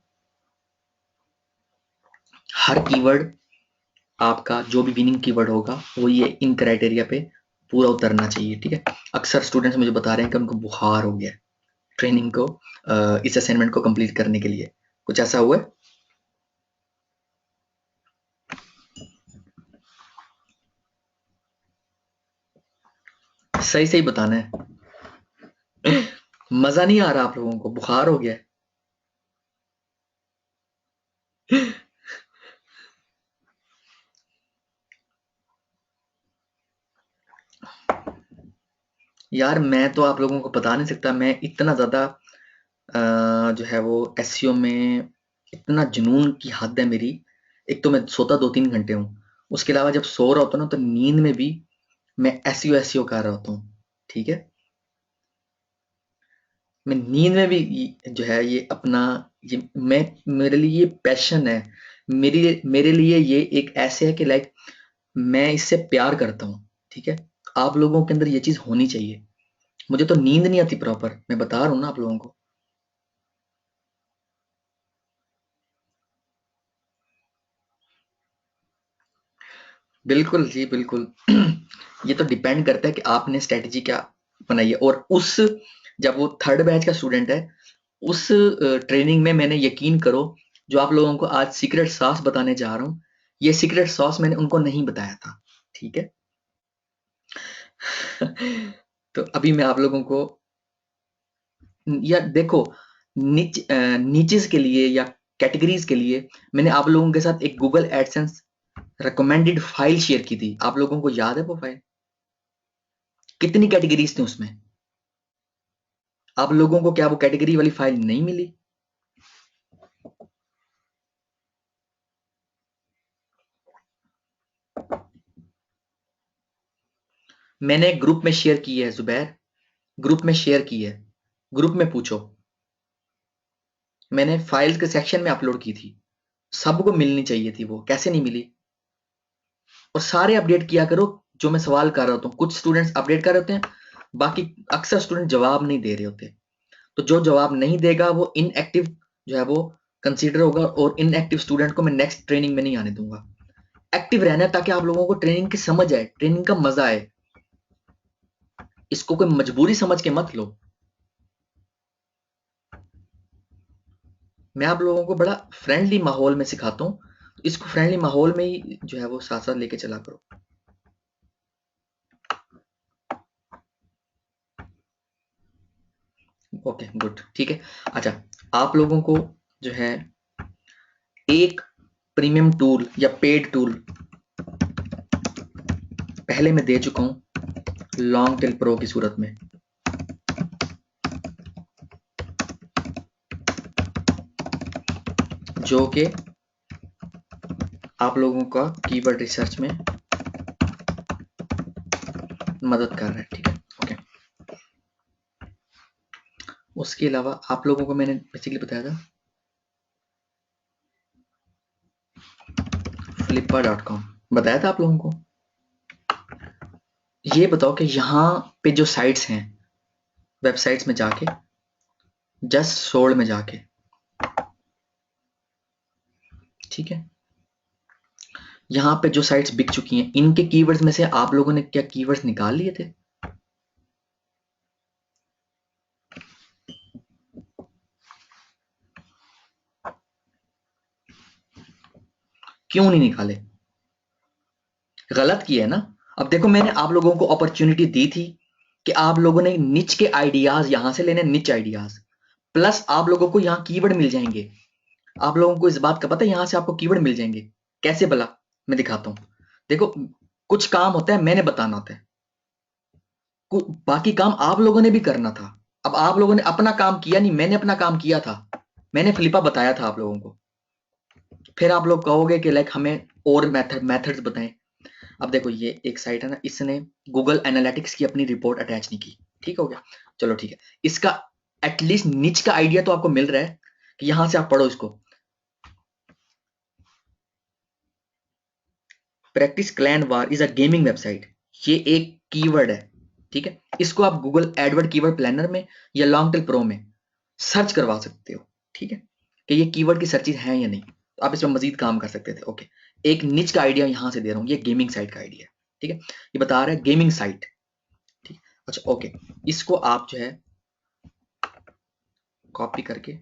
Speaker 1: हर कीवर्ड आपका जो भी विनिंग कीवर्ड होगा वो ये इन क्राइटेरिया पे पूरा उतरना चाहिए। ठीक है, अक्सर स्टूडेंट्स मुझे बता रहे हैं कि उनको बुखार हो गया ट्रेनिंग को इस असाइनमेंट को कंप्लीट करने के लिए, कुछ ऐसा हुआ है? सही सही बताना है। मजा नहीं आ रहा आप लोगों को, बुखार हो गया है? यार मैं तो आप लोगों को बता नहीं सकता, मैं इतना ज्यादा जो है वो एसईओ में इतना जुनून की हद है मेरी। एक तो मैं सोता 2-3 घंटे हूँ, उसके अलावा जब सो रहा होता हूँ ना तो नींद में भी मैं एसईओ एसईओ कर रहा होता हूँ। ठीक है, मैं नींद में भी जो है ये अपना ये मैं मेरे लिए ये पैशन है। मेरी मेरे लिए ये एक ऐसे है कि लाइक मैं इससे प्यार करता हूँ। ठीक है, आप लोगों के अंदर ये चीज होनी चाहिए। मुझे तो नींद नहीं आती प्रॉपर, मैं बता रहा हूँ ना आप लोगों को। बिल्कुल जी, बिल्कुल। ये तो डिपेंड करता है कि आपने स्ट्रेटजी क्या बनाई है, और उस जब वो थर्ड बैच का स्टूडेंट है, उस ट्रेनिंग में मैंने यकीन करो जो आप लोगों को आज सीक्रेट सॉस बताने जा रहा हूँ, ये सीक्रेट सॉस मैंने उनको नहीं बताया था। ठीक है। तो अभी मैं आप लोगों को या देखो नीचेस के लिए या कैटेगरीज के लिए मैंने आप लोगों के साथ एक Google AdSense recommended file share की थी। आप लोगों को याद है वो फाइल? कितनी कैटेगरीज थी उसमें? आप लोगों को क्या वो कैटेगरी वाली फाइल नहीं मिली? मैंने ग्रुप में शेयर की है जुबैर, ग्रुप में शेयर की है, ग्रुप में पूछो। मैंने फाइल्स के सेक्शन में अपलोड की थी, सबको मिलनी चाहिए थी, वो कैसे नहीं मिली। और सारे अपडेट किया करो जो मैं सवाल कर रहा होता हूँ। कुछ स्टूडेंट्स अपडेट कर रहे होते हैं, बाकी अक्सर स्टूडेंट जवाब नहीं दे रहे होते। तो जो जवाब नहीं देगा वो इनएक्टिव जो है वो कंसीडर होगा, और इनएक्टिव स्टूडेंट को मैं नेक्स्ट ट्रेनिंग में नहीं आने दूंगा। एक्टिव रहना है ताकि आप लोगों को ट्रेनिंग की समझ आए, ट्रेनिंग का मजा आए। इसको कोई मजबूरी समझ के मत लो। मैं आप लोगों को बड़ा फ्रेंडली माहौल में सिखाता हूँ, तो इसको फ्रेंडली माहौल में ही जो है वो साथ साथ लेके चला करो। ओके गुड, ठीक है। अच्छा, आप लोगों को जो है एक प्रीमियम टूल या पेड टूल पहले मैं दे चुका हूं लॉन्ग टेल प्रो की सूरत में। जो कि आप लोगों का कीवर्ड रिसर्च में मदद कर रहा है, ठीक है। ओके, उसके अलावा आप लोगों को मैंने बेसिकली बताया था flippa.com, बताया था आप लोगों को। ये बताओ कि यहाँ पे जो साइट्स हैं, वेबसाइट्स में जाके, जस्ट सोल्ड में जाके, ठीक है, यहाँ पे जो साइट्स बिक चुकी हैं, इनके कीवर्ड्स में से आप लोगों ने क्या कीवर्ड्स निकाल लिए थे? क्यों नहीं निकाले? गलत किया है ना। अब देखो, मैंने आप लोगों को अपॉर्चुनिटी दी थी कि आप लोगों ने निच के आइडियाज यहां से लेने, निच आइडियाज, प्लस आप लोगों को यहाँ कीवर्ड मिल जाएंगे। आप लोगों को इस बात का पता है, यहां से आपको कीवर्ड मिल जाएंगे। कैसे भला? मैं दिखाता हूं। देखो, कुछ काम होता है मैंने बताना होता है, बाकी काम आप लोगों ने भी करना था। अब आप लोगों ने अपना काम किया नहीं, मैंने अपना काम किया था। मैंने फ्लिपा बताया था आप लोगों को। फिर आप लोग कहोगे कि लाइक हमें और मेथड्स बताएं। अब देखो, ये एक साइट है ना, इसने गूगल एनालिटिक्स की अपनी रिपोर्ट अटैच नहीं की, ठीक हो गया, चलो ठीक है। इसका एटलीस्ट निच का आइडिया तो आपको मिल रहा है कि यहां से आप पढ़ो इसको। Practice clan war is a gaming website, ये एक कीवर्ड है, ठीक है। इसको आप गूगल एडवर्ड कीवर्ड प्लानर में या लॉन्ग टेल प्रो में सर्च करवा सकते हो, ठीक है, कि ये कीवर्ड की सर्चेज हैं या नहीं, तो आप इसमें मजीद काम कर सकते थे। ओके, एक निच का आइडिया यहां से दे रहा हूं, ये गेमिंग साइट का आइडिया है, ठीक है। ये बता रहा है गेमिंग साइट, ठीक। अच्छा ओके, इसको आप जो है कॉपी करके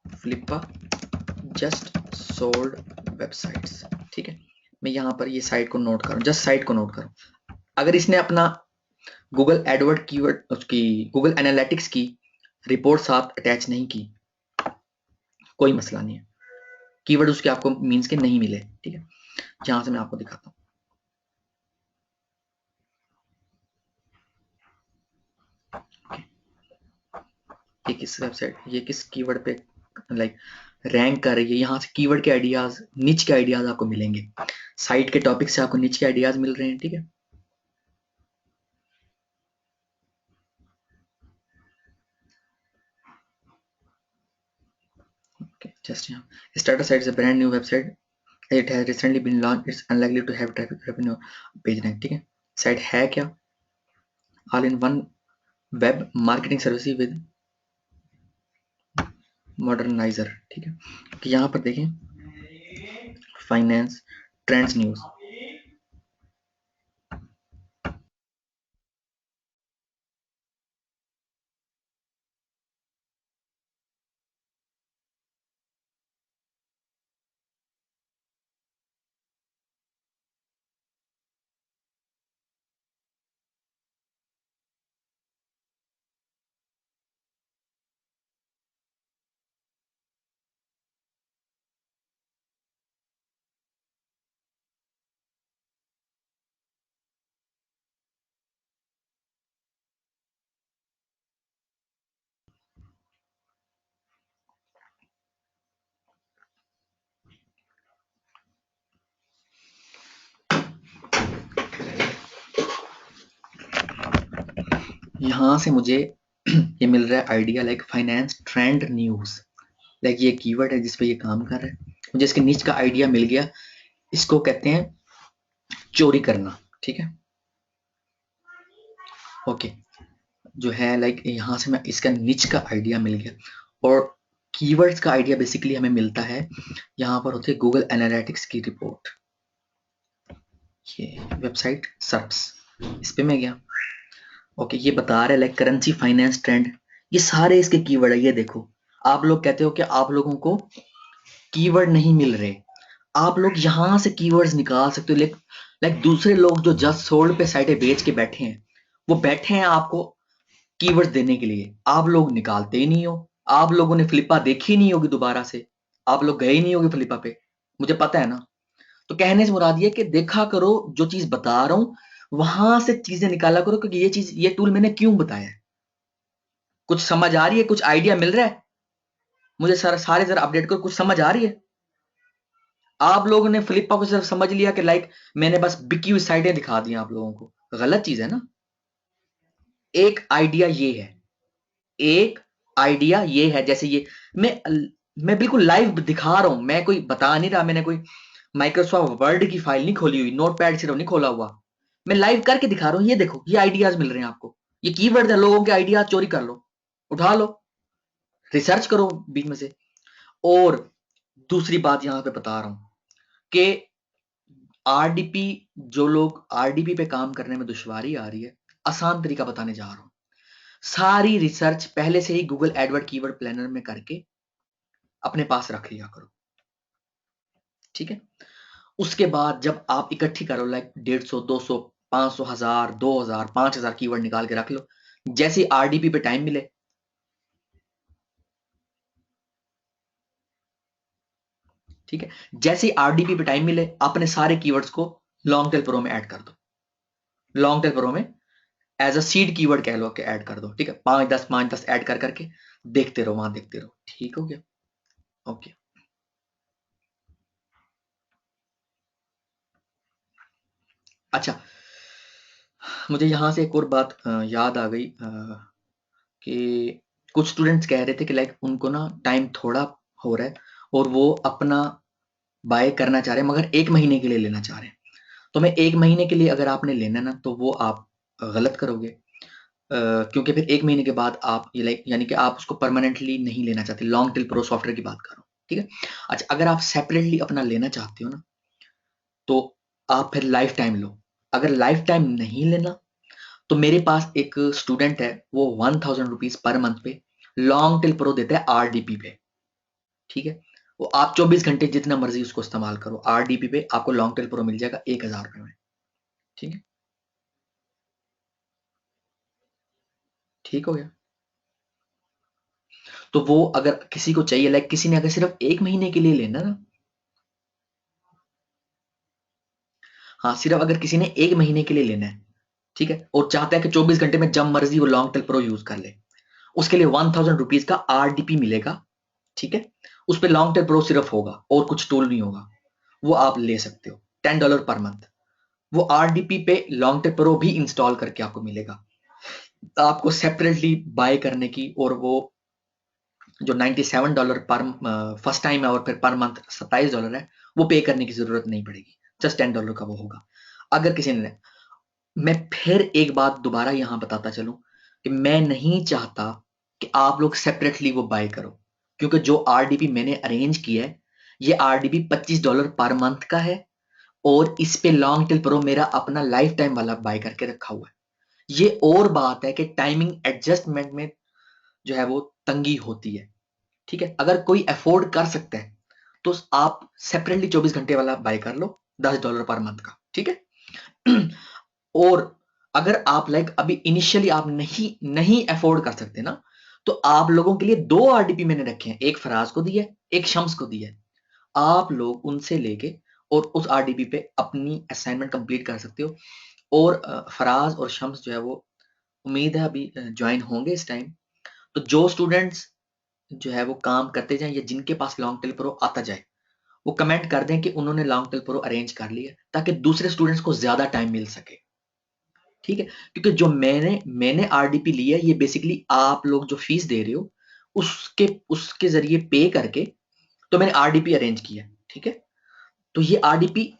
Speaker 1: फ्लिपा जस्ट सोल्ड वेबसाइट्स, ठीक है। मैं यहाँ पर ये साइट को नोट करूँ, जस्ट साइट को नोट करूँ। अगर इसने अपना गूगल एडवर्ड कीवर्ड उसकी गूगल एनालिटिक्स की रिपोर्ट साथ अटैच नहीं की, कोई मसला नहीं है, कीवर्ड उसके आपको मीन्स के नहीं मिले, ठीक है। यहाँ से मैं आपको दिखाता हूँ। ये किस वेबसाइट, ये किस कीवर्ड पे लाइक रैंक कर रही है, यहाँ से कीवर्ड के आइडियाज, निच के आइडियाज आपको मिलेंगे। साइट के टॉपिक से आपको निच के आइडियाज मिल रहे हैं, ठीक है। Okay, just यहाँ starter site is a brand new website, it has recently been launched, it's unlikely to have traffic revenue page rank, ठीक है। साइट है क्या? All in one web marketing service with modernizer, ठीक है। कि यहाँ पर देखें, फाइनेंस, ट्रेंड्स न्यूज, यहाँ से मुझे ये मिल रहा है idea like finance trend news, like ये कीवर्ड है जिस पे ये काम कर रहा है। मुझे इसके नीच का आइडिया मिल गया। इसको कहते हैं चोरी करना, ठीक है। ओके, जो है लाइक यहाँ से मैं इसका नीच का आइडिया मिल गया। और कीवर्ड्स का आइडिया बेसिकली हमें मिलता है, यहाँ पर होती है गूगल एनालिटिक्स की रिपोर्ट, ये वेबसाइट सर्प्स, इस पे मैं गया। ओके, ये बता रहा है लाइक करेंसी फाइनेंस ट्रेंड, ये सारे इसके कीवर्ड है। ये देखो, आप लोग कहते हो कि आप लोगों को कीवर्ड नहीं मिल रहे, आप लोग यहाँ से कीवर्ड्स निकाल सकते हो। लाइक दूसरे लोग जो जस्ट सोल्ड पे साइटें बेच के बैठे हैं, वो बैठे हैं आपको कीवर्ड्स देने के लिए, आप लोग निकालते ही नहीं हो। आप लोगों ने फ्लिपा देखी नहीं होगी दोबारा से, आप लोग गए नहीं होगे फ्लिपा पे, मुझे पता है ना। तो कहने से मुराद ये कि देखा करो जो चीज बता रहा हूं, वहां से चीजें निकाला करो, क्योंकि ये चीज, ये टूल मैंने क्यों बताया है। कुछ समझ आ रही है, कुछ आइडिया मिल रहा है मुझे, सारे जरा अपडेट करो, कुछ समझ आ रही है। आप लोगों ने फ्लिपा को सिर्फ समझ लिया कि लाइक मैंने बस बिकी हुई साइडें दिखा दी आप लोगों को, गलत चीज है ना। एक आइडिया ये है, एक आइडिया ये है, जैसे ये मैं मैं बिल्कुल लाइव दिखा रहा हूं, मैं कोई बता नहीं रहा, मैंने कोई माइक्रोसॉफ्ट वर्ड की फाइल नहीं खोली हुई, नोटपैड सिर्फ नहीं खोला हुआ, मैं लाइव करके दिखा रहा हूं। ये देखो, ये आइडियाज मिल रहे हैं आपको, ये कीवर्ड है, लोगों के आइडियाज चोरी कर लो, उठा लो, रिसर्च करो बीच में से। और दूसरी बात यहां पे बता रहा हूं कि आरडीपी, जो लोग आरडीपी पे काम करने में दुश्वारी आ रही है, आसान तरीका बताने जा रहा हूं। सारी रिसर्च पहले से ही गूगल एडवर्ड कीवर्ड प्लानर में करके अपने पास रख लिया करो, ठीक है। उसके बाद जब आप इकट्ठी करो लाइक 150, 200, 500, 1000, 2000, 5000 कीवर्ड निकाल के रख लो, जैसे आरडीपी पे टाइम मिले, ठीक है, जैसे आरडीपी पे टाइम मिले अपने सारे कीवर्ड्स को लॉन्ग टेल प्रो में ऐड कर दो, लॉन्ग टेल प्रो में एज अ सीड कीवर्ड कह लो कि ऐड कर दो, ठीक है। 5-10 ऐड कर करके देखते रहो, वहां देखते रहो, ठीक हो गया। ओके, अच्छा, मुझे यहां से एक और बात याद आ गई कि कुछ स्टूडेंट्स कह रहे थे कि लाइक उनको ना टाइम थोड़ा हो रहा है और वो अपना बाय करना चाह रहे हैं, मगर 1 महीने के लिए लेना चाह रहे हैं। तो मैं 1 महीने के लिए अगर आपने लेना ना, तो वो आप गलत करोगे, क्योंकि फिर 1 महीने के बाद आप ये लाइक यानी कि आप उसको परमानेंटली नहीं लेना चाहते। लॉन्ग टेल प्रो सॉफ्टवेयर की बात कर रहा हूँ, ठीक है। अच्छा, अगर आप सेपरेटली अपना लेना चाहते हो ना, तो आप फिर लाइफ टाइम लो। अगर लाइफ टाइम नहीं लेना, तो मेरे पास एक स्टूडेंट है, वो 1000 रुपीज पर मंथ पे लॉन्ग टेल प्रो देता है आरडीपी पे, ठीक है। वो आप 24 घंटे जितना मर्जी उसको इस्तेमाल करो, आरडीपी पे आपको लॉन्ग टेल प्रो मिल जाएगा 1000 रुपए में, ठीक है। ठीक हो गया। तो वो अगर किसी को चाहिए, लाइक किसी ने अगर सिर्फ 1 महीने के लिए लेना ना, हाँ, सिर्फ अगर किसी ने 1 महीने के लिए लेना है, ठीक है, और चाहता है कि 24 घंटे में जब मर्जी वो लॉन्ग टेल प्रो यूज कर ले, उसके लिए 1000 रुपीज का आरडीपी मिलेगा, ठीक है। उस पर लॉन्ग टेल प्रो सिर्फ होगा और कुछ टूल नहीं होगा, वो आप ले सकते हो $10 पर मंथ। वो आरडीपी पे लॉन्ग टेल प्रो भी इंस्टॉल करके आपको मिलेगा, आपको सेपरेटली बाय करने की, और वो जो $97 पर फर्स्ट टाइम है और फिर पर मंथ $27 है, वो पे करने की जरूरत नहीं पड़ेगी, जस्ट $10 का वो होगा। अगर किसी ने, मैं फिर एक बात दोबारा यहां बताता चलूं कि मैं नहीं चाहता कि आप लोग सेपरेटली वो बाय करो, क्योंकि जो आरडीपी मैंने अरेंज किया है, ये आरडीपी $25 पर मंथ का है, और इस पे लॉन्ग टिल प्रो मेरा अपना लाइफ टाइम वाला बाय करके रखा हुआ है। ये और बात है कि टाइमिंग एडजस्टमेंट में जो है वो तंगी होती है, ठीक है। अगर कोई अफोर्ड कर सकता है, तो आप सेपरेटली 24 घंटे वाला बाय कर लो $10 पर मंथ का, ठीक है। और अगर आप लाइक अभी इनिशियली आप नहीं नहीं अफोर्ड कर सकते ना, तो आप लोगों के लिए 2 आरडीपी मैंने रखे हैं, एक फराज को दिया है, एक शम्स को दिया है। आप लोग उनसे लेके और उस आरडीपी पे अपनी असाइनमेंट कंप्लीट कर सकते हो। और फराज और शम्स जो है वो, उम्मीद है अभी ज्वाइन होंगे इस टाइम। तो जो स्टूडेंट्स जो है वो काम करते जाएं, या जिनके पास लॉन्ग टेल प्रो आता जाए, वो कमेंट कर दें कि उन्होंने लॉन्ग टेल प्रो अरेंज कर लिया, ताकि दूसरे स्टूडेंट्स को ज्यादा टाइम मिल सके। ठीक है, क्योंकि जो मैंने आरडीपी लिया है, ये बेसिकली आप लोग जो फीस दे रहे हो उसके उसके जरिए पे करके तो मैंने आरडीपी अरेंज किया, ठीक है। तो ये आरडीपी,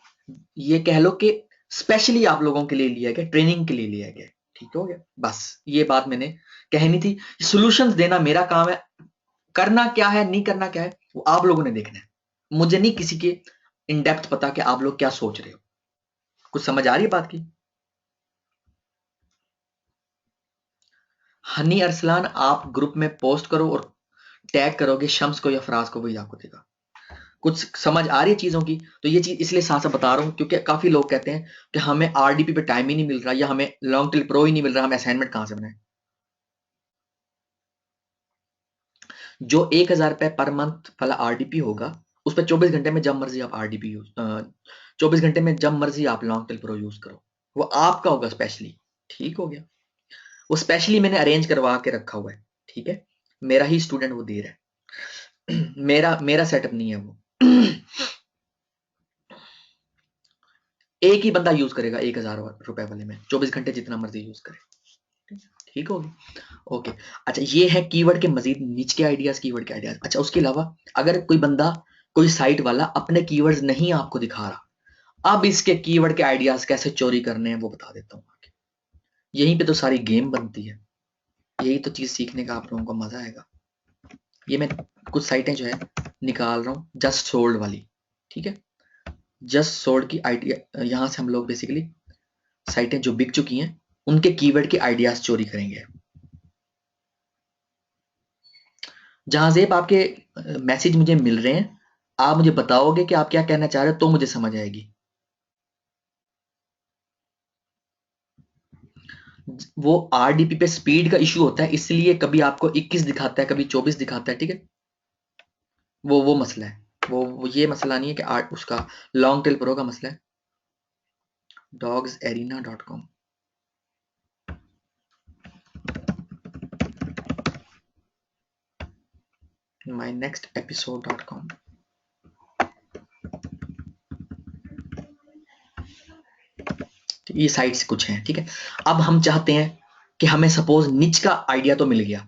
Speaker 1: ये कह लो कि स्पेशली आप लोगों के लिए लिया गया, ट्रेनिंग के लिए लिया गया, ठीक हो गया। बस ये बात मैंने कहनी थी। सॉल्यूशंस देना मेरा काम है, करना क्या है नहीं करना क्या है वो आप लोगों ने देखना है। मुझे नहीं किसी के इन डेप्थ पता कि आप लोग क्या सोच रहे हो। कुछ समझ आ रही है बात की? हनी अरसलान आप ग्रुप में पोस्ट करो और टैग करोगे शम्स को या फराज को, वही आपको देगा। कुछ समझ आ रही है चीजों की? तो ये चीज इसलिए साथ साथ बता रहा हूँ क्योंकि काफी लोग कहते हैं कि हमें आरडीपी पे टाइम ही नहीं मिल रहा, या हमें लॉन्ग टेल प्रो ही नहीं मिल रहा, हम असाइनमेंट कहां से बनाए। जो 1,000 रुपए पर मंथ वाला आरडीपी होगा उस पर 24 घंटे में जब मर्जी आप आरडीपी यूज 24 घंटे में जब मर्जी आप लॉन्ग टेल प्रो यूज करो, वो आपका होगा स्पेशली। ठीक हो गया? वो स्पेशली मैंने अरेंज करवा के रखा हुआ है, ठीक है। मेरा ही स्टूडेंट वो दे रहा है मेरा मेरा सेटअप नहीं है वो एक ही बंदा यूज करेगा 1,000 रुपए वाले में, 24 घंटे जितना मर्जी यूज करे। ठीक होगी? ओके। अच्छा, ये है कीवर्ड के मजीद नीचे के आइडियाज, कीवर्ड के आइडियाज। अच्छा, उसके अलावा अगर कोई बंदा, कोई साइट वाला अपने कीवर्ड्स नहीं आपको दिखा रहा, अब इसके कीवर्ड के आइडियाज कैसे चोरी करने हैं वो बता देता हूँ आगे। यहीं पे तो सारी गेम बनती है, यही तो चीज सीखने का आप लोगों को मजा आएगा। ये मैं कुछ साइटें जो है निकाल रहा हूँ जस्ट सोल्ड वाली, ठीक है। जस्ट सोल्ड की आइडिया, यहाँ से हम लोग बेसिकली साइटें जो बिक चुकी हैं उनके कीवर्ड के आइडियाज चोरी करेंगे। जहां जेब आपके मैसेज मुझे मिल रहे हैं, आप मुझे बताओगे कि आप क्या कहना चाह रहे हो तो मुझे समझ आएगी। वो आरडीपी पे स्पीड का इश्यू होता है, इसलिए कभी आपको 21 दिखाता है, कभी 24 दिखाता है, ठीक है। वो मसला है। वो ये मसला नहीं है कि उसका लॉन्ग टेल प्रो का मसला है। dogsarena.com, mynextepisode.com। ये साइट्स कुछ हैं, ठीक है। अब हम चाहते हैं कि हमें सपोज निच का आइडिया तो मिल गया,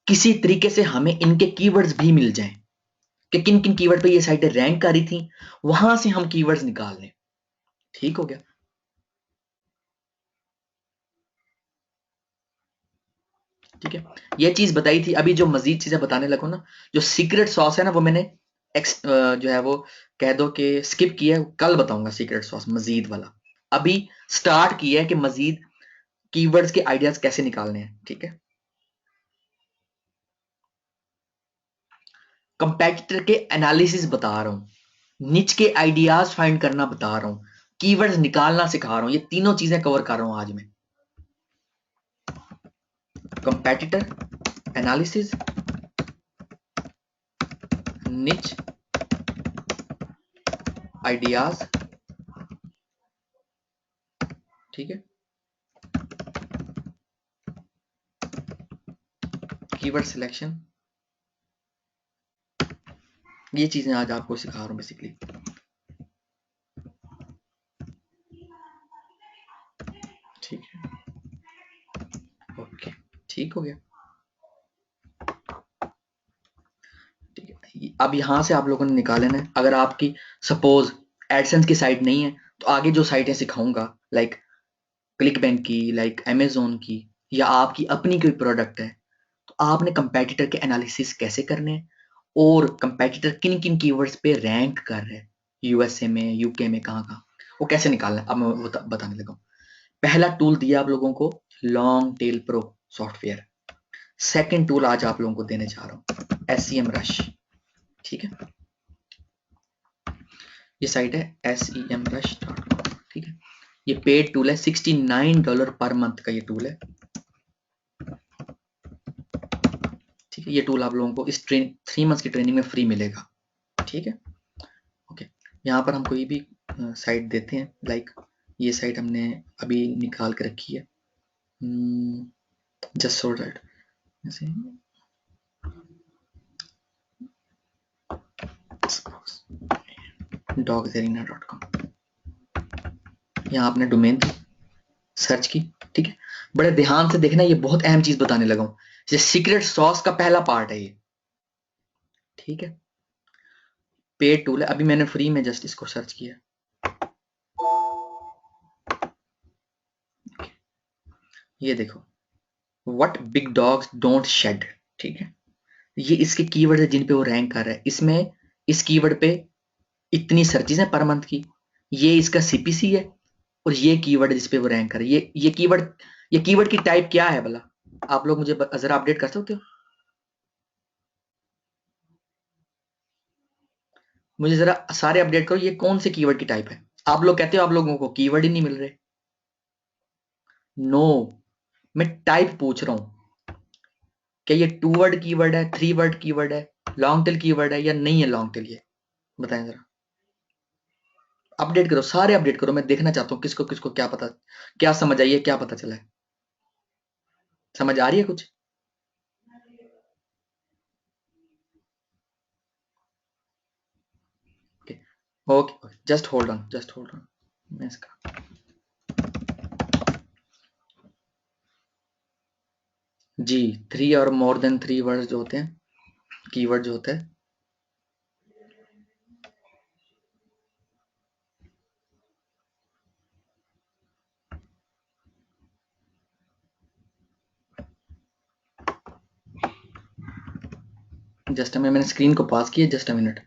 Speaker 1: किसी तरीके से हमें इनके कीवर्ड्स भी मिल जाएं कि किन किन कीवर्ड पे ये साइटें रैंक कर रही थी, वहां से हम कीवर्ड्स निकाल लें। ठीक हो गया? ठीक है, ये चीज बताई थी। अभी जो मजीद चीजें बताने लगो ना, जो सीक्रेट सॉस है ना, वो मैंने जो है वो कह दो कि स्किप किया है, कल बताऊंगा सीक्रेट सॉस मजीद वाला। अभी स्टार्ट किया है कि मजीद कीवर्ड्स के आइडियाज कैसे निकालने हैं, ठीक है। कंपेटिटर के एनालिसिस बता रहा हूं, निच के आइडियाज फाइंड करना बता रहा हूं, कीवर्ड्स निकालना सिखा रहा हूं, ये तीनों चीजें कवर कर रहा हूं आज मैं। कंपेटिटर एनालिसिस, निच आइडियाज, ठीक है, कीवर्ड सिलेक्शन, ये चीजें आज आपको सिखा रहा हूं बेसिकली। ठीक है, ओके, ठीक हो गया। ठीक है, अब यहां से आप लोगों ने निकालना है। अगर आपकी सपोज एडसेंस की साइट नहीं है तो आगे जो साइटें सिखाऊंगा, लाइक क्लिक बैंक की, लाइक अमेजोन की, या आपकी अपनी कोई प्रोडक्ट है, तो आपने कंपेटिटर के एनालिसिस कैसे करने हैं और कंपेटिटर किन किन कीवर्ड्स पे रैंक कर रहे हैं, यूएसए में, यूके में, कहाँ कहाँ, वो कैसे निकालना है, अब मैं बताने लगा हूँ। पहला टूल दिया आप लोगों को long tail pro software. Second tool आज आप लोगों को देने जा रहा हूँ SEM रश, ठीक है। ये साइट है semrush.com, ठीक है। ये पेड टूल है, $69 पर मंथ का ये टूल है, ठीक है। ये टूल आप लोगों को इस 3 मंथ्स की ट्रेनिंग में फ्री मिलेगा, ठीक है। ओके, यहाँ पर हम कोई भी साइट देते हैं, लाइक ये साइट हमने अभी निकाल के रखी है, जस्ट सो दैट dogsarena.com, यहाँ आपने डोमेन दी, सर्च की, ठीक है। बड़े ध्यान से देखना, ये बहुत अहम चीज बताने लगा हूं। ये सीक्रेट सॉस का पहला पार्ट है ये, ठीक है। पेड टूल है, अभी मैंने फ्री में जस्ट इसको सर्च किया। ये देखो, what big dogs don't shed, ठीक है। ये इसके कीवर्ड है जिन पे वो रैंक कर रहा है। इसमें इस कीवर्ड पे इतनी सर्चेज है पर मंथ की, ये इसका सीपीसी है, और ये कीवर्ड जिस पे वो रैंक कर रहा है। ये कीवर्ड की टाइप क्या है भला? आप लोग मुझे जरा अपडेट कर सकते हो? मुझे जरा सारे अपडेट करो, ये कौन से कीवर्ड की टाइप है? आप लोग कहते हो आप लोगों को कीवर्ड ही नहीं मिल रहे। नो, मैं टाइप पूछ रहा हूं। क्या ये 2 वर्ड कीवर्ड है, 3 वर्ड कीवर्ड है, लॉन्ग टेल कीवर्ड है या नहीं है लॉन्ग टेल? ये बताएं जरा, अपडेट करो, सारे अपडेट करो। मैं देखना चाहता हूँ किसको किसको क्या पता, क्या समझ आई है, क्या पता चला है। समझ आ रही है कुछ? Okay, just hold on, just hold on. मैं इसका जी 3 और मोर देन 3 वर्ड जो होते हैं, कीवर्ड जो होता है, जस्ट मैंने स्क्रीन को पास किया, जस्ट अ मिनट,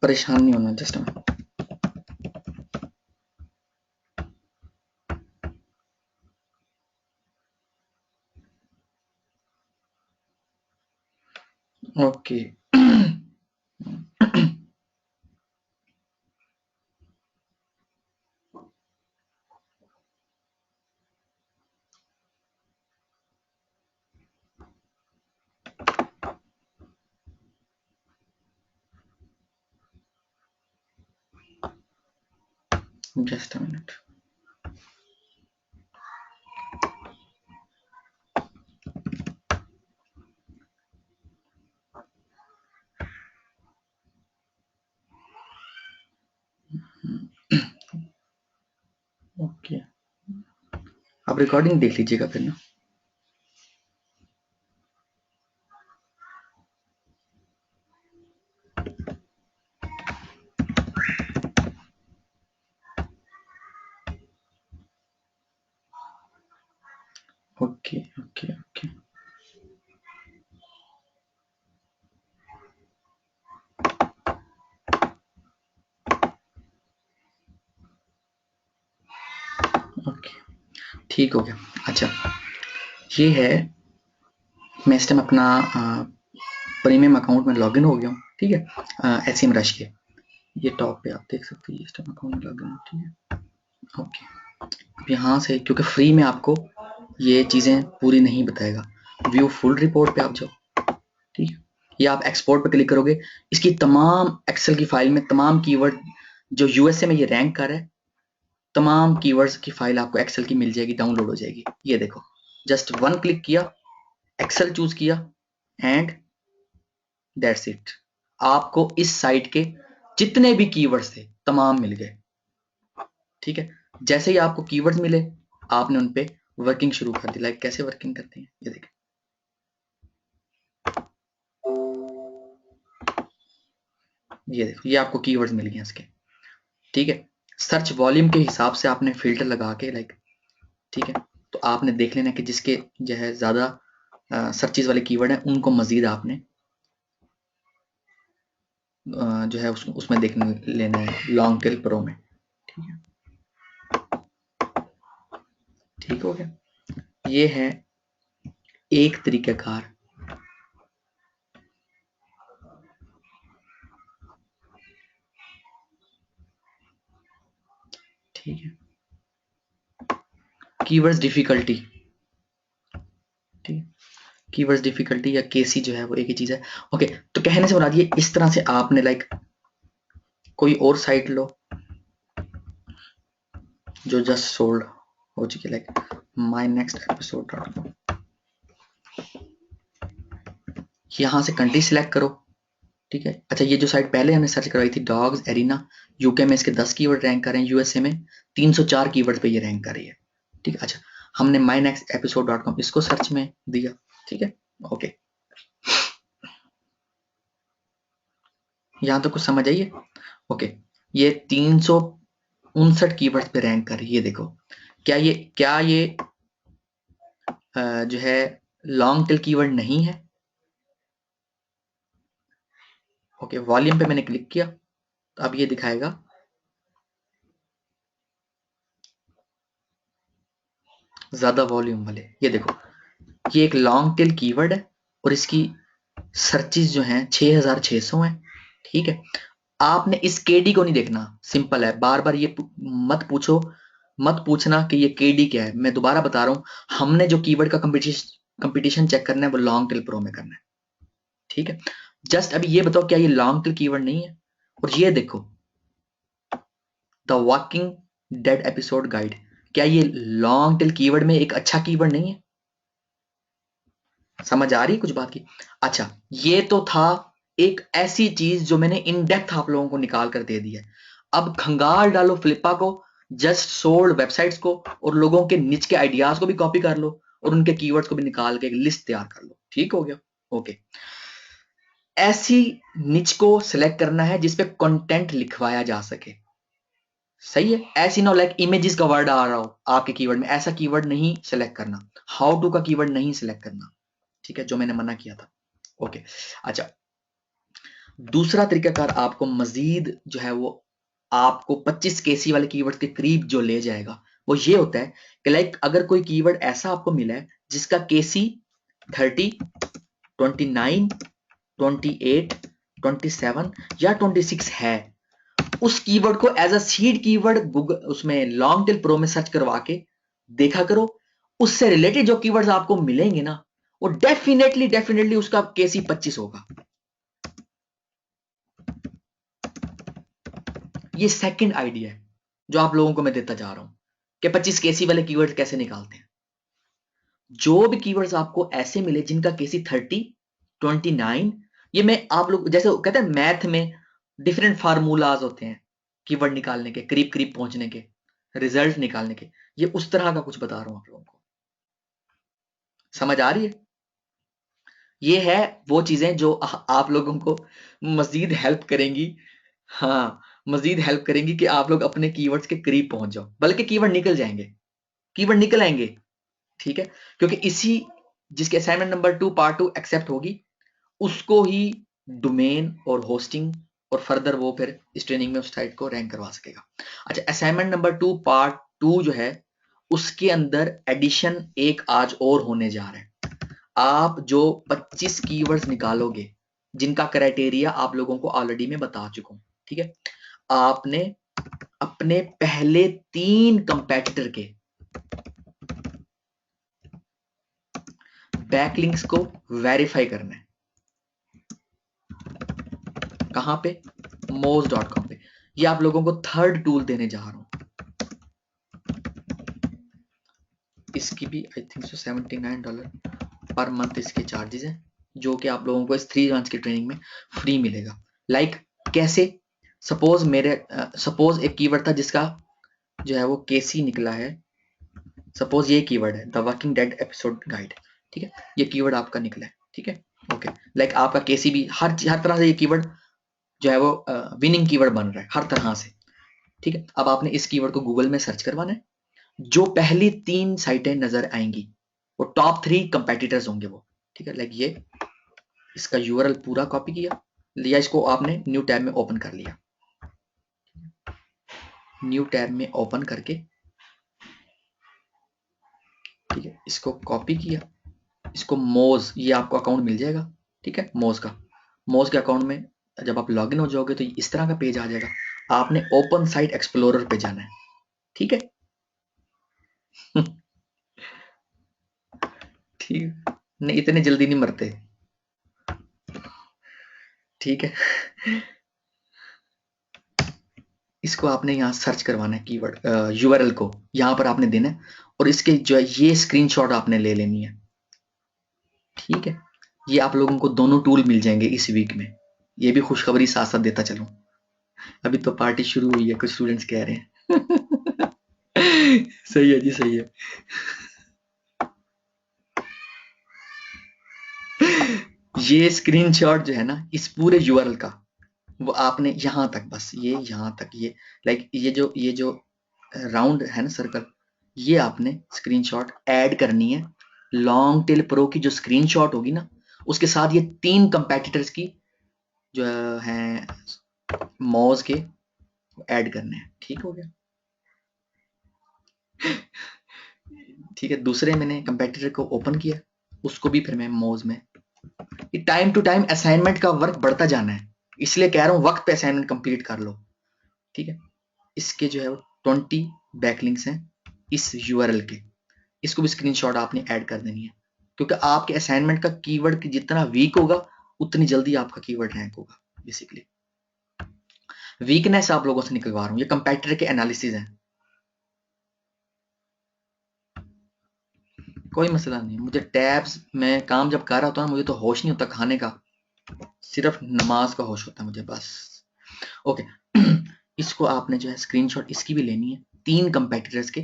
Speaker 1: परेशान नहीं होना, just a minute. Okay just a minute. Okay, आप रिकॉर्डिंग देख लीजिएगा फिर ना। ओके ओके ओके, ओके, ठीक हो गया। अच्छा, ये है, मैं इस टाइम अपना प्रीमियम अकाउंट में लॉगिन हो गया हूँ, ठीक है। एसएम रश के ये टॉप पे आप देख सकते हो, ये इस टाइम अकाउंट में लॉगिन है, ठीक है। ओके, अब यहाँ से क्योंकि फ्री में आपको ये चीज़ें पूरी नहीं बताएगा, व्यू फुल रिपोर्ट पे आप जाओ, ठीक है। ये आप एक्सपोर्ट पे क्लिक करोगे, इसकी तमाम एक्सेल की फाइल में तमाम कीवर्ड जो यूएसए में ये रैंक कर है, तमाम कीवर्ड्स की फाइल आपको एक्सेल की मिल जाएगी, डाउनलोड हो जाएगी। ये देखो, जस्ट 1 क्लिक किया, एक्सेल चूज किया, एंड दैट्स इट। आपको इस साइट के जितने भी कीवर्ड्स थे तमाम मिल गए, ठीक है। जैसे ही आपको कीवर्ड्स मिले, आपने उन पे वर्किंग शुरू कर दी। लाइक कैसे वर्किंग करते हैं, ये देखें, ये देखो, ये आपको कीवर्ड्स मिल गए इसके, ठीक है। सर्च वॉल्यूम के हिसाब से आपने फिल्टर लगा के, लाइक, ठीक है। तो आपने देख लेना कि जिसके जो है ज्यादा सर्चेज वाले कीवर्ड हैं, उनको मजीद आपने जो है उसमें देख लेना है, लॉन्ग टेल प्रो में, ठीक है। ठीक हो गया, ये है एक तरीकाकार, ठीक है। कीवर्ड्स डिफिकल्टी, ठीक है। कीवर्ड्स डिफिकल्टी या केसी जो है वो एक ही चीज है। ओके, तो कहने से मुराद ये इस तरह से आपने लाइक कोई और साइट लो जो जस्ट सोल्ड हो चुकी, लाइक माई नेक्स्ट एपिसोड.com, यहाँ से कंट्री सिलेक्ट करो, ठीक है। अच्छा, ये जो साइट पहले हमने सर्च करवाई थी डॉग्स एरिना, यूके में इसके 10 कीवर्ड रैंक कर रहे हैं, यूएसए में 304 कीवर्ड पे ये रैंक कर रही है। ठीक है। अच्छा, हमने myNextEpisode.com इसको सर्च में दिया। ठीक है, ओके, यहां तो कुछ समझ आइए। ओके, ये 359 कीवर्ड्स पे रैंक कर रही है। ये देखो, क्या ये जो है लॉन्ग टेल कीवर्ड नहीं है। ओके, वॉल्यूम पे मैंने क्लिक किया तो अब ये दिखाएगा ज्यादा वॉल्यूम वाले। ये देखो, ये एक लॉन्ग टेल कीवर्ड है और इसकी सर्चेस जो हैं 6600 हैं। ठीक है, आपने इस केडी को नहीं देखना, सिंपल है। बार बार ये मत पूछना कि ये केडी क्या है। मैं दोबारा बता रहा हूं, हमने जो कीवर्ड का कंपटीशन चेक करना है वो लॉन्ग टेल प्रो में करना है। ठीक है, जस्ट अभी ये बताओ क्या ये लॉन्ग टेल कीवर्ड नहीं है। और ये देखो, the walking dead episode guide, क्या ये लॉन्ग टेल कीवर्ड में एक अच्छा कीवर्ड नहीं है। समझ आ रही है कुछ बात की। अच्छा, ये तो था एक ऐसी चीज जो मैंने इन डेप्थ आप लोगों को निकाल कर दे दी है। अब खंगाल डालो फ्लिपा को, जस्ट सोल्ड वेबसाइट्स को, और लोगों के निच के आइडियाज को भी कॉपी कर लो और उनके कीवर्ड्स को भी निकाल के एक लिस्ट तैयार कर लो। ठीक हो गया, ओके। ऐसी निच को सिलेक्ट करना है जिसपे कंटेंट लिखवाया जा सके। सही है, ऐसी ना लाइक इमेजेस का वर्ड आ रहा हो आपके कीवर्ड में, ऐसा कीवर्ड नहीं सिलेक्ट करना। हाउ टू का कीवर्ड नहीं सिलेक्ट करना। ठीक है, जो मैंने मना किया था। ओके, अच्छा, दूसरा तरीकाकार आपको मजीद जो है वो आपको 25 केसी वाले कीवर्ड के करीब जो ले जाएगा वो ये होता है कि लाइक अगर कोई कीवर्ड ऐसा आपको मिला है जिसका केसी 30, 29, 28, 27 या 26 है, उस कीवर्ड को as a seed keyword Google उसमें लॉन्ग टेल प्रो में सर्च करवा के देखा करो। उससे रिलेटेड जो कीवर्ड्स आपको मिलेंगे ना, वो डेफिनेटली उसका केसी 25 होगा। ये सेकंड आइडिया है जो आप लोगों को मैं देता जा रहा हूं कि 25 केसी वाले कीवर्ड्स कैसे निकालते हैं। जो भी कीवर्ड्स आपको ऐसे मिले जिनका केसी 30, 29, ये मैं आप लोग जैसे कहते हैं मैथ में डिफरेंट फार्मूलाज होते हैं कीवर्ड निकालने के, करीब करीब पहुंचने के, रिजल्ट निकालने के, ये उस तरह का कुछ बता रहा हूं आप लोगों को। समझ आ रही है। ये है वो चीजें जो आप लोगों को मजीद हेल्प करेंगी। हाँ, मजीद हेल्प करेंगी कि आप लोग अपने कीवर्ड्स के करीब पहुंच जाओ, बल्कि कीवर्ड निकल जाएंगे, कीवर्ड निकल आएंगे। ठीक है, क्योंकि इसी जिसके असाइनमेंट नंबर 2 पार्ट 2 एक्सेप्ट होगी उसको ही डोमेन और होस्टिंग और फर्दर वो फिर इस ट्रेनिंग में उस साइट को रैंक करवा सकेगा। अच्छा, असाइनमेंट नंबर 2 पार्ट 2 जो है उसके अंदर एडिशन एक आज और होने जा रहा है। आप जो 25 कीवर्ड्स निकालोगे जिनका क्राइटेरिया आप लोगों को ऑलरेडी मैं बता चुका हूं। ठीक है, आपने अपने पहले 3 कंपेटिटर के बैकलिंक्स को वेरीफाई करना है। कहां पे? moz.com पे। ये आप लोगों को थर्ड टूल देने जा रहा हूं। इसकी भी I think so $79 per month इसके चार्जेस हैं, जो कि आप लोगों को इस 3 मंथ्स की ट्रेनिंग में फ्री मिलेगा। लाइक कैसे? सपोज एक कीवर्ड था जिसका जो है वो केसी निकला है। सपोज ये कीवर्ड है the working dead episode guide. ठीक है, ये कीवर्ड आपका निकला है। ठीक है, ओके, लाइक आपका केसी भी हर तरह से ये कीवर्ड जो है वो विनिंग कीवर्ड बन रहा है हर तरह से। ठीक है, अब आपने इस कीवर्ड को गूगल में सर्च करवाना है। जो पहली 3 साइटें नजर आएंगी वो टॉप 3 कंपेटिटर्स होंगे वो। ठीक है, लाइक ये इसका यूआरएल पूरा कॉपी किया लिया, इसको आपने न्यू टैब में ओपन कर लिया। न्यू टैब में ओपन करके ठीक है, इसको कॉपी किया, इसको मोज, ये आपको अकाउंट मिल जाएगा। ठीक है, मोज के अकाउंट में जब आप लॉगिन हो जाओगे तो इस तरह का पेज आ जाएगा। आपने ओपन साइट एक्सप्लोरर पे जाना है। ठीक है ठीक, नहीं इतने जल्दी नहीं मरते। ठीक है इसको आपने यहाँ सर्च करवाना है कीवर्ड यूआरएल को यहाँ पर आपने देना है और इसके जो है ये स्क्रीनशॉट आपने ले लेनी है। ठीक है, ये आप लोगों को दोनों टूल मिल जाएंगे इस वीक में। ये भी खुशखबरी साथ साथ देता चलूं, अभी तो पार्टी शुरू हुई है, कुछ स्टूडेंट्स कह रहे हैं। सही है जी, सही है। ये स्क्रीनशॉट जो है ना इस पूरे यूआरएल का, वो आपने यहाँ तक, बस ये यहाँ तक, ये लाइक ये जो राउंड है ना सर्कल, ये आपने स्क्रीनशॉट ऐड करनी है। लॉन्ग टेल प्रो की जो स्क्रीनशॉट होगी ना, उसके साथ ये 3 कंपेटिटर्स की जो हैं मॉज के ऐड करने हैं। ठीक हो गया? ठीक है, दूसरे मैंने कंपेटिटर को ओपन किया, उसको भी फिर मैं मॉज में, ये टाइम टू टाइम असाइनमेंट का वर्क बढ़ता जाना है, इसलिए कह रहा हूँ वक्त पे असाइनमेंट कंप्लीट कर लो। ठीक है, इसके जो है वो 20 बैकलिंक्स हैं इस यूआरएल के, इसको भी स्क्रीनशॉट आपने ऐड कर देनी है, क्योंकि आपके असाइनमेंट का कीवर्ड जितना वीक होगा उतनी जल्दी आपका कीवर्ड रैंक होगा। बेसिकली वीकनेस आप लोगों से निकलवा रहा हूँ, ये कंपेटिटर के एनालिसिस हैं, कोई मसला नहीं। मुझे टैब्स में काम जब कर रहा होता है मुझे तो होश नहीं होता खाने का, सिर्फ नमाज का होश होता है मुझे बस। ओके। इसको आपने जो है स्क्रीनशॉट इसकी भी लेनी है, 3 कंपेटिटर्स के,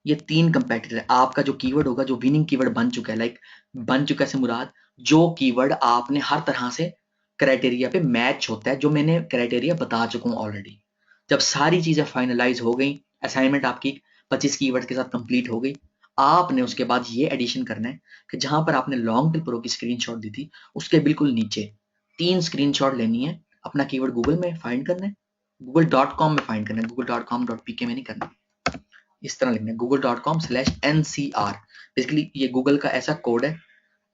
Speaker 1: ये 3 कंपेटिटर है। आपका जो कीवर्ड होगा जो विनिंग कीवर्ड बन चुका है, लाइक बन चुका है से मुराद जो कीवर्ड आपने हर तरह से क्राइटेरिया पे मैच होता है, जो मैंने क्राइटेरिया बता चुका हूँ ऑलरेडी। जब सारी चीजें फाइनलाइज हो गई, असाइनमेंट आपकी 25 कीवर्ड के साथ कंप्लीट हो गई, आपने उसके बाद ये एडिशन करना है कि जहां पर आपने लॉन्ग टेल प्रो की स्क्रीनशॉट दी थी उसके बिल्कुल नीचे 3 स्क्रीनशॉट लेनी है, अपना कीवर्ड गूगल में फाइंड करना है, google.com में फाइंड करना है, google.com.pk में नहीं करना। इस तरह लिखना है google.com/ncr। बेसिकली ये गूगल का ऐसा कोड है,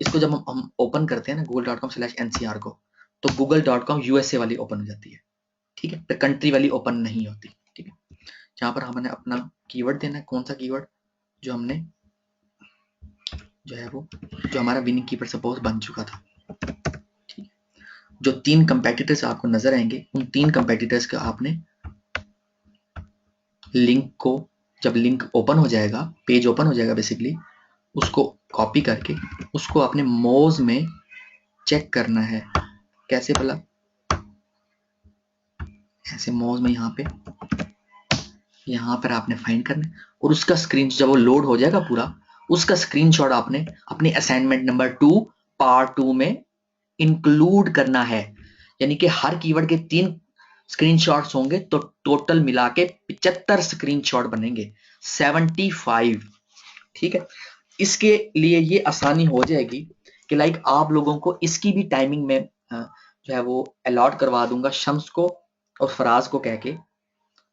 Speaker 1: इसको जब हम ओपन करते हैं ना google.com/ncr को, तो google.com यूएसए वाली ओपन हो जाती है। ठीक है, कंट्री वाली ओपन नहीं होती। ठीक है, जहां पर हमने अपना कीवर्ड देना है, कौन सा कीवर्ड जो हमने जो है वो जो हमारा विनिंग कीवर्ड सपोज बन चुका था। ठीक है, जो 3 कंपेटिटर्स आपको नजर आएंगे उन 3 कंपेटिटर्स का आपने लिंक को, जब लिंक ओपन हो जाएगा, पेज ओपन हो जाएगा बेसिकली, उसको कॉपी करके उसको आपने मोज में चेक करना है। कैसे भला? ऐसे मोज में यहाँ पर आपने फाइंड करना है और उसका स्क्रीन जब वो लोड हो जाएगा पूरा, उसका स्क्रीनशॉट आपने अपने असाइनमेंट नंबर 2 पार्ट 2 में इंक्लूड करना है। यानी कि हर कीवर्ड के 3 स्क्रीनशॉट्स होंगे तो टोटल मिला के 75 स्क्रीनशॉट बनेंगे, 75। ठीक है, इसके लिए ये आसानी हो जाएगी कि लाइक आप लोगों को इसकी भी टाइमिंग में जो है वो अलॉट करवा दूंगा शम्स को और फराज को कह के,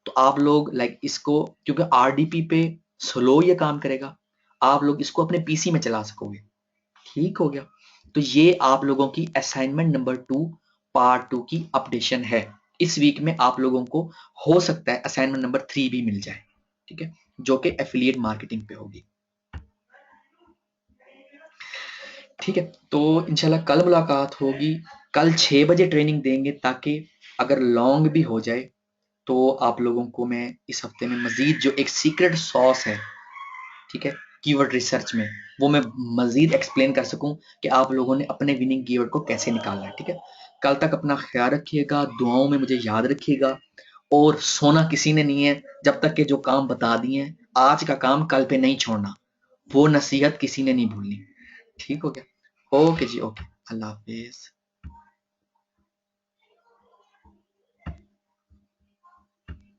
Speaker 1: तो आप लोग लाइक इसको, क्योंकि आरडीपी पे स्लो ये काम करेगा, आप लोग इसको अपने पीसी में चला सकोगे। ठीक हो गया? तो ये आप लोगों की असाइनमेंट नंबर 2 पार्ट 2 की अपडेशन है। इस वीक में आप लोगों को हो सकता है असाइनमेंट नंबर 3 भी मिल जाए। ठीक है, जो कि एफिलिएट मार्केटिंग पे होगी। ठीक है, तो इंशाल्लाह कल मुलाकात होगी। कल 6 बजे ट्रेनिंग देंगे ताकि अगर लॉन्ग भी हो जाए तो आप लोगों को मैं इस हफ्ते में मजीद जो एक सीक्रेट सॉस है, ठीक है, कीवर्ड रिसर्च में, वो मैं मजीद एक्सप्लेन कर सकूं कि आप लोगों ने अपने विनिंग कीवर्ड को कैसे निकालना है। ठीक है, कल तक अपना ख्याल रखिएगा, दुआओं में मुझे याद रखिएगा, और सोना किसी ने नहीं है जब तक के जो काम बता दिए हैं आज का काम कल पे नहीं छोड़ना, वो नसीहत किसी ने नहीं भूलनी। ठीक हो गया? ओके जी, ओके, अल्लाह हाफिज।